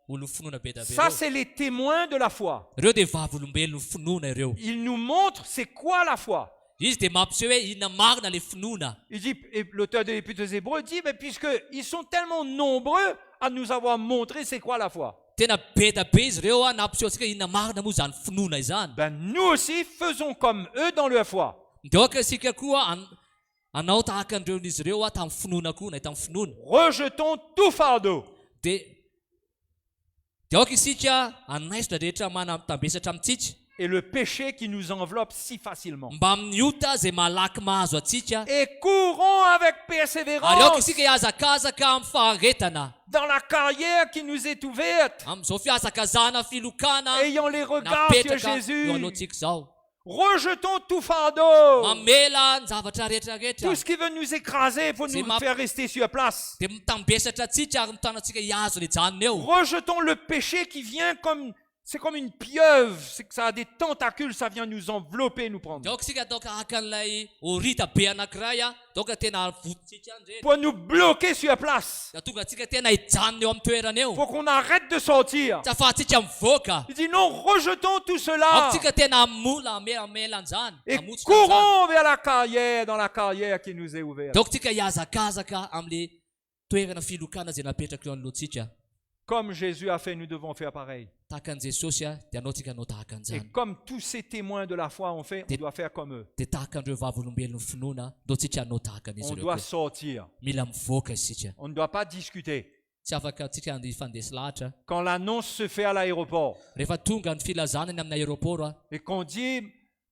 olona finoana be da be Ça, reo. c'est les témoins de la foi. Reo dia vavolombelona finoana ireo. Ils nous montrent c'est quoi la foi. Izy dia mampiseho hoe inona marina le finoana. Il dit, et l'auteur de l'Épître aux Hébreux dit, mais puisqu'ils sont tellement nombreux à nous avoir montré c'est quoi la foi, Tena be da be izy ireo a nampiseho antsika inona marina moa zany finoana izany. ben nous aussi faisons comme eux dans leur foi. Dia aoka isika koa anao tahaka an'ireon'izy ireo a tamin'ny finoana koa na tamin'ny finoana. Rejetons tout fardeau. Dia aoka isika anaisotra rehetra tambesatra amintsika. Et le péché qui nous enveloppe si facilement. Mba miota izay malaky mahazo atsika. Et courons avec Ary aoka persévérance isika hiazakazaka amin'ny faharetana. dans la carrière qui nous est ouverte, Amin'izao fiazakazana filokana ayant les regards sur napetraka eo Jésus. alohantsika izao. Rejetons tout fardeau. Mamela ny zavatra rehetrarehetra. Tout ce qui veut nous écraser pour C'est nous ma- faire rester sur place. Dia mitambesatra atsika ary mitana atsika hiazo le janony eo. Rejetons le péché qui vient comme... C'est comme une pieuvre, c'est que ça a des tentacules, ça vient nous envelopper, nous Dia prendre. aoka isika ataoka haka an'ilay orita be anankiray a. Taoka tena vototsika andreny. Pour nous bloquer sur place. Da tonga atsika tena hijanona eo amin'ny toerana eo. Faut qu'on arrête de sortir. Tsy afahantsika mivoaka. Il dit non, rejetons tout cela. Aoka tsika tena amola amela an'izany. Et Amotsika an'izany. courons vers la carrière, dans la carrière qui nous est ouverte. Dia aoka tsika hiazakazaka amin'le toerana filokana izay napetraka eo anoloantsika. Comme Jésus a fait, nous devons faire pareil. tahaka an'i jesosy a dia anao tsika anao tahaka Et an'izany comme tous ces témoins de la foi ont fait, on doit faire comme eux. dia tahaka andreo vavolombelon'ny finoana ndao tsika hanao tahaka an'izy On ireo doit koa. sortir. Mila mivoaka isika On ne doit pas discuter. tsy afaka tsika ifandesy lahatra Quand l'annonce se fait à l'aéroport rehefa tonga ny filazana ny amin'ny aéroport a et qu'on dit,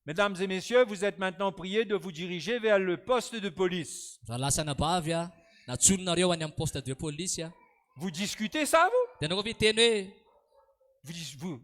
mesdames et messieurs, vous êtes maintenant priés de vous diriger vers le poste de police. raha lasana bavy a natsononareo any amin'ny poste de police a Vous discutez ça, vous dia anao koa viteny hoe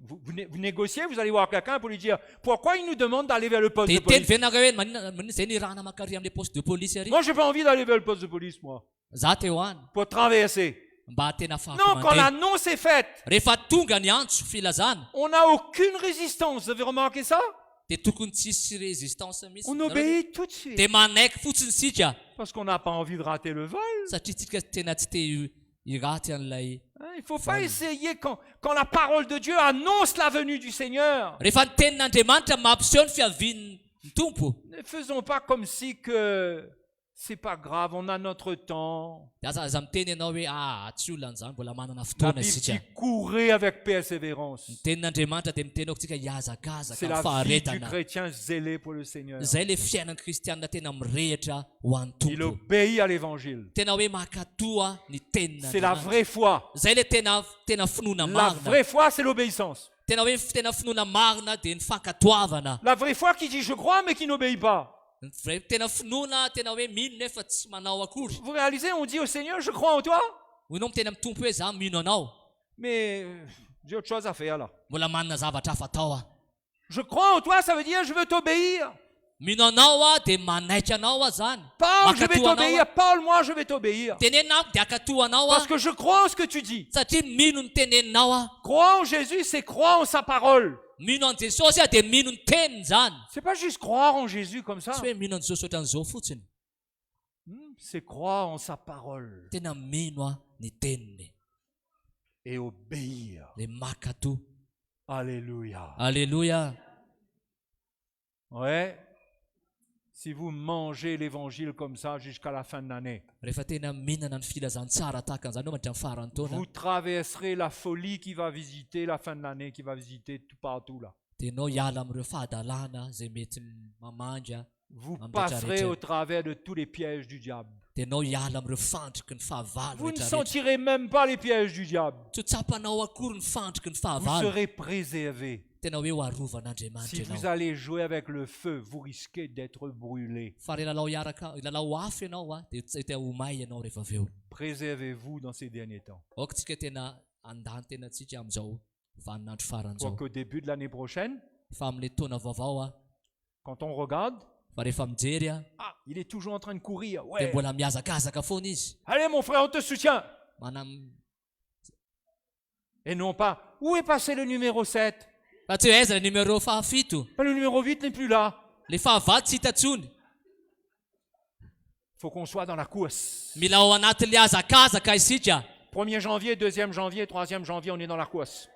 vous négociez, vous allez voir quelqu'un pour lui dire, pourquoi il nous demande d'aller vers le poste de dia teny police? venareo hoe manina zay ny rahana makary amin'le poste de police ary Moi, j'ai pas envie d'aller vers le poste de police, moi, za teo any pour traverser. mba tena Non, afaka quand mandeha l'annonce est faite, rehefa tonga ny antso filazana on n'a aucune résistance. Vous avez remarqué ça? dia tokony tsisy résistance mihitsy On Nareo obéit tout de suite. dia manaiky fotsiny sika Parce qu'on n'a pas envie de rater le vol. satria tsika tena tsy te iraty an'ilay Hein, il ne faut pas essayer quand la parole de Dieu annonce la venue du Seigneur. rehefa ny tenin'andriamanitra mampiseho ny fiavian'ny tompo Ne faisons pas comme si que c'est pas grave, on a notre temps. dia aza miteny ianao hoe tsy olan'izany mbola manana La fotoana Bible isika dit courez avec persévérance. ny tenin'andriamanitra dia miteny ao tsika hiazakazaka C'est ny la vie du faharetana chrétien zélé pour le Seigneur. zay le fiainan'ny kristianina tena mirehitra ho an'ny Il tompo obéit à l'évangile. tena hoe makatoa ny C'est la tenin'andriamanitra vraie foi. zay le tena finoana La marina vraie foi, c'est l'obéissance. tena hoe tena finoana marina dia ny fankatoavana La vraie foi qui dit je crois mais qui n'obéit pas. tena finoana tena hoe mino nefa tsy manao akory Vous réalisez, on dit au Seigneur je crois en toi, hoinao miteny amin'ny tompo hoe za mino anao mais j'ai autre chose à faire là. mbola manana zavatra hafa atao a Je crois en toi, ça veut dire je veux t'obéir. mino anao a dia manaitra anao a zany Parle, je vais Makatoa anao t'obéir. a. Parle-moi, je vais t'obéir. tenenao dia akatoa anao Parce a que je crois en ce que tu dis. satria mino ny teneninao a Croire en Jésus, c'est croire en sa parole. mino an' jesosy a dia mino ny teniny zany C'est pas juste croire en Jésus comme ça. tsy hoe mino an' jesosy ohatran'izao fotsiny C'est croire en sa parole tena mino a ny teniny et obéir. le makato Alléluia. alleluia Ouais. Si vous mangez l'évangile comme ça jusqu'à la fin de l'année, rehefa tena mihinana ny filazantsara tahaka an'izany ao mandritra ny farany taona vous traverserez la folie qui va visiter la fin de l'année, qui va visiter tout partout là. dia anao hiala amin'ireo fahadalàna zay mety mamandry a Vous Am passerez retraite. au travers de tous les pièges du diable. dia anao hiala amin'ireo fandriky ny fahavalo Vous ne rehetrarehetra sentirez même pas les pièges du diable. tsy ho tsapanao akory ny fandriky ny Vous fahavalo serez préservés. tena hoe ho arovan'andriamanitra Si vous ianao allez jouer avec le feu, vous risquez d'être brûlé. fa re lalao afo ianao a dia tena ho may ianao rehefa avy eo Préservez-vous dans ces derniers temps. aoka tsika tena andany tena tsika amin'izao vaninandro Pour faran'izao qu'au début de l'année prochaine, fa amin'le taona vaovao a quand on regarde, fa rehefa mijery a ah, il est toujours en train de courir. dia Ouais. mbola miazakazaka foana izy Allez mon frère, on te soutient. Et non pas, où est passé le numéro 7? fa tsy hoe aiza le numéro fahafito Le numéro 8 n'est plus là. le fahavalo tsy hita tsony Il faut qu'on soit dans la course. mila ao anatin'le azakazaka isika 1er janvier, 2e janvier, 3e janvier, on est dans la course.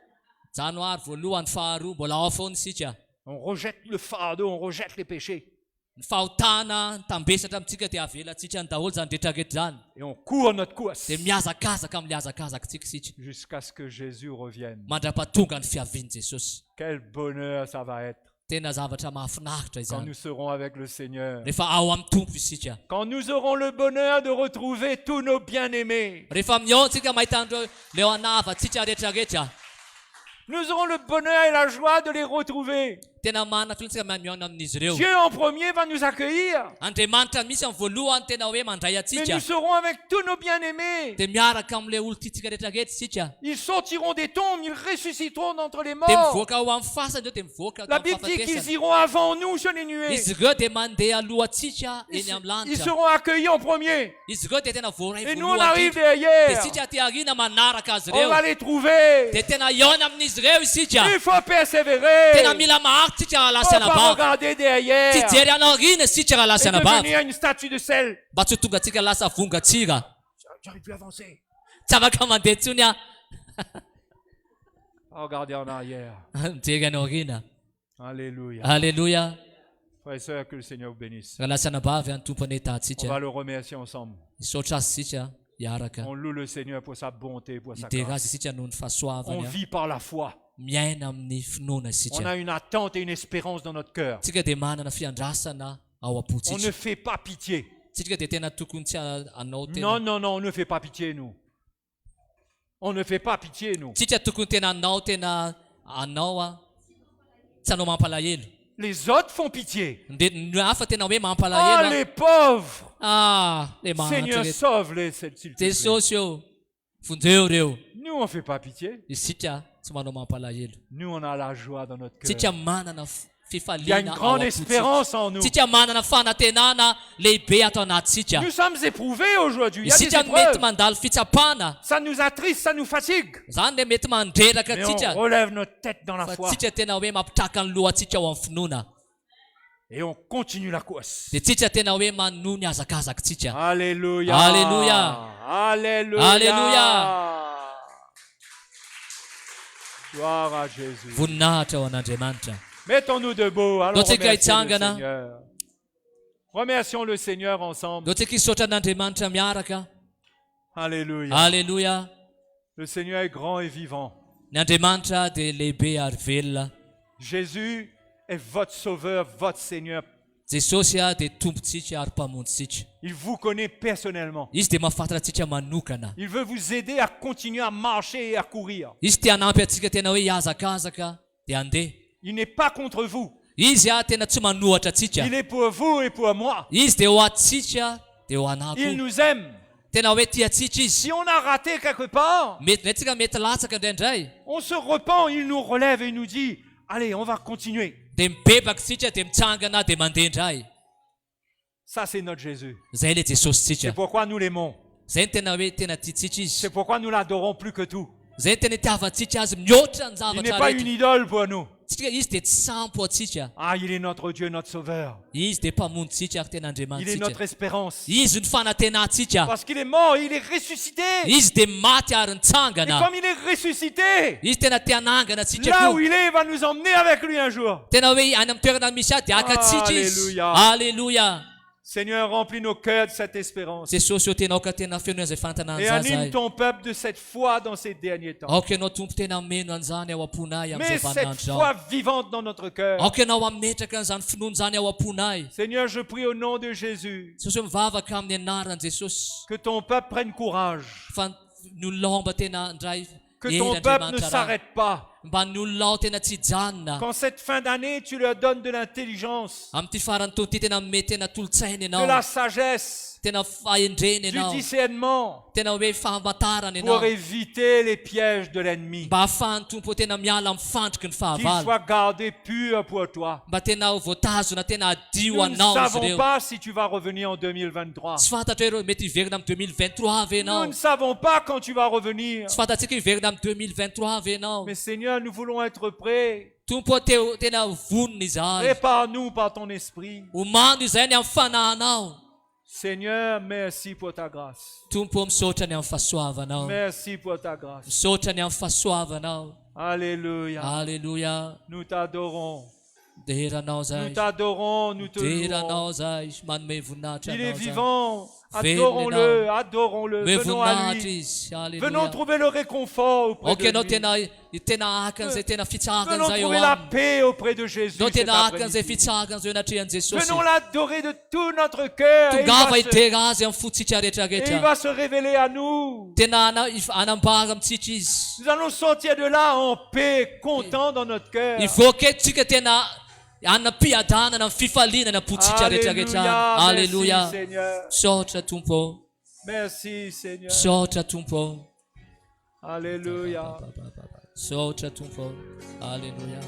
janoary voalohany faharoa mbola ao foana isika On rejette le fardeau, on rejette les péchés. ny fahotana ny tambesatra amintsika dia avelatsika ny daholo zany rehetrarehetra zany Et on court notre course dia miazakazaka amin'le azakazakatsika isika jusqu'à ce que Jésus revienne. mandra-patonga ny fiaviany jesosy Quel bonheur ça va être tena zavatra mahafinaritra quand izany nous serons avec le Seigneur. rehefa ao amin'ny tompo isika Quand nous aurons le bonheur de retrouver tous nos bien-aimés. rehefa amin'io tsika mahita andreo le anavatsika rehetrarehetra Nous aurons le bonheur et la joie de les retrouver. tena manatolontsika miano amin'izy ireo Dieu en premier va nous accueillir. andriamanitra misy amin'ny voalohany tena hoe mandray Mais atsika nous serons avec tous nos bien-aimés. dia miaraka amin'le olo tiatsika rehetrarehetra isika Ils sortiront des tombes, ils ressusciteront d'entre les dia morts. mivoaka ao amin'ny fasany ireo dia mivoaka La Bible dit qu'ils fafatesana iront avant nous sur les nuées. izy ireo dia mandeha alohantsika eny amin'ny Ils lanitra seront accueillis en premier. izy ireo dia tena voaray Et nous, on voalohany arrive dia derrière. isika ty ariana manaraka azy On ireo va les trouver. dia tena iona amin'izy ireo isika Il faut persévérer. tena mila maharitra tsika raha On lasy va anabavy regarder derrière. tsy jery anao arina isika raha Et lasy anabavy devenir une statue de sel. mba tsy ho tonga atsika lasa vongatsika J'arrive plus à avancer. tsy afaka mandeha tsony a Regardez en arrière. mijery anao arina Alléluia. alleluia Frères et sœurs, que le Seigneur vous bénisse. raha lasy anabavy any tompo On anetatsika va le remercier ensemble. misaotra azy sika hiaraka On loue le Seigneur pour sa bonté, pour sa iterazy grâce. isika noho ny On fahasoavany vit par la foi. miaina amin'ny finoana On isika a une attente et une espérance dans notre cœur. tsika dia manana fiandrasana ao On ne am-potsika fait pas pitié. tsika dia tena tokony tsy anao Non, tena non, non, on ne fait pas pitié, nous. On ne fait pas pitié, nous. tsika tokony tena anao tsy anao mampalahelo Les autres font pitié. ny hafa tena hoe Oh, mampalahelo les pauvres! le Seigneur, manatra sauve-les, s'il te plaît. jesosy eo vonjeo reo Nous, on ne fait pas pitié. isika tsy manao mampalahelo Nous, on a la joie dans notre tsika cœur. manana Il y a une fifaliana ao grande am-potsika. espérance en nous. tsika manana fanantenana lehibe atao anatsika Nous sommes éprouvés aujourd'hui. Il y a des isika mety épreuves. mandalo fitsapana Ça nous attriste, ça nous fatigue. zany le mety mandreraka Mais on atsika relève notre tête dans la fa foi tsika tena hoe mampitraka ny lohantsika ao amin'ny finoana et on continue la course. dia tsika tena hoe manohy ny azakazakitsika Alléluia. Alléluia. Alléluia. Alléluia. Gloire à Jésus. voninahitra ao an'andriamanitra Mettons-nous debout. Allons Dotsika remercier le hitsangana. Seigneur. Remercions le Seigneur ensemble. lo tsika hisaotra an'andriamanitra miaraka Alléluia. alleluia Le Seigneur est grand et vivant. ny andriamanitra dia lehibe ary velona Jésus est votre sauveur, votre Seigneur. jesosy dia tompontsika ary mpamonjitsika Il vous connaît personnellement. izy dia mahafantatra antsika manokana Il veut vous aider à continuer à marcher et à courir. izy tia hanampy antsika tena hoe hiazakazaka dia andeha Il n'est pas contre vous. izy tena tsy manohatra atsika Il est pour vous et pour moi. izy dia ho atsika dia ho anako Il nous aime. tena hoe tia atsika izy Si on a raté quelque part, mety na tsika mety latsaka indraindray on se repent, il nous relève et il nous dit, allez, on va continuer. dia mibebaka tsika dia mitsangana dia mandeha indray Ça, c'est notre Jésus. zay le jesosy C'est tsika pourquoi nous l'aimons. zay ny tena hoe tena tiatsika izy C'est pourquoi nous l'adorons plus que tout. zay ny tena itiavantsika azy mihoatra ny Il n'est zavatra pas une rehetra idole pour nous. tsika izy dia tsy sampo atsika Ah, il est notre Dieu, notre sauveur. izy dia mpamonjitsika ary tena Il est notre andriamanitsika espérance. izy ny fanantenantsika Parce qu'il est mort, il est ressuscité. izy dia maty ary Et nitsangana comme il est ressuscité, izy tena tia hanangana atsika là où koa il est, il va nous emmener avec lui un jour. tena hoe any amin'ny toerana misy ahy dia aka atsika izy Alléluia. alleluia Seigneur, remplis nos cœurs de cette espérance. jesosy eo tena aoka tena feno izay Et fantanana anime zahay ton peuple de cette foi dans ces derniers temps. aoka ianao tompo tena meno an'izany ao am-ponay Mets amin'izay cette vaninandro foi zao vivante dans notre cœur. aoka ianao ametraka an'izany finoana zany ao am-ponay Seigneur, je prie au nom de Jésus jesosy mivavaka amin'ny anaran'i jesosy que ton peuple prenne courage. fa ny olona ao mba tena ndray Que ton peuple ne s'arrête pas. mba ny olona ao tena tsy hijanona Qu'en cette fin d'année, tu leur donnes de l'intelligence, amin'ity farany taona ty tena mety tena tolotsaina de la ianao sagesse, tena fahendrena du ianao discernement tena hoe fahamantarana pour ianao éviter les pièges de l'ennemi. mba ahafahany tompo tena miala amin'ny fandriky ny Qu'ils fahavalo soient gardés purs pour toi. mba tena voatazona tena adio Nous ne anao izy savons ireo pas si tu vas revenir en 2023. tsy fantatra hoe mety hiverina amin'ny 2023 avy Nous ianao ne savons pas quand tu vas revenir. tsy fantatsika hiverina amin'ny 2023 avy ianao Mais Seigneur, nous voulons être prêts. tompo teo tena vonona izahay Prépare-nous par ton esprit. omano izay ny amin'ny fanahinao Seigneur, merci pour ta grâce. tompo misaotra ny amin'ny fahasoavanao Merci pour ta grâce. misaotra ny amin'ny fahasoavanao Alléluia. alleluia Nous t'adorons. deheranao Nous zay t'adorons, nous te louons. deheranao zay manome voninahitra Il est anao zay vivant. Velona Adorons-le, ianao. adorons-le. hoe Venons à voninahitra lui. izy Venons alleluia trouver le réconfort auprès aoka ianao de lui. tena aka an'izay tena fitsahaka Venons an'izay eo trouver la aminy paix auprès de Jésus. nao cet tena aka an'izay après-midi. fitsahaka an'izay anatrehan'i jesosy Venons l'adorer de tout notre cœur. Et tongava il va se- hitera azy amin'ny fotsika et il rehetrarehetra va se révéler à nous. tena anambara amintsika izy Nous allons sortir de là en paix, contents dans notre cœur. ivoaka etsika tena anam-piadanana amin'ny fifalinana potsika rehetrarehetra Alléluia. alleluia Merci Seigneur. misaotra tompo Merci Seigneur. misaotra tompo Alléluia. misaotra tompo alleluia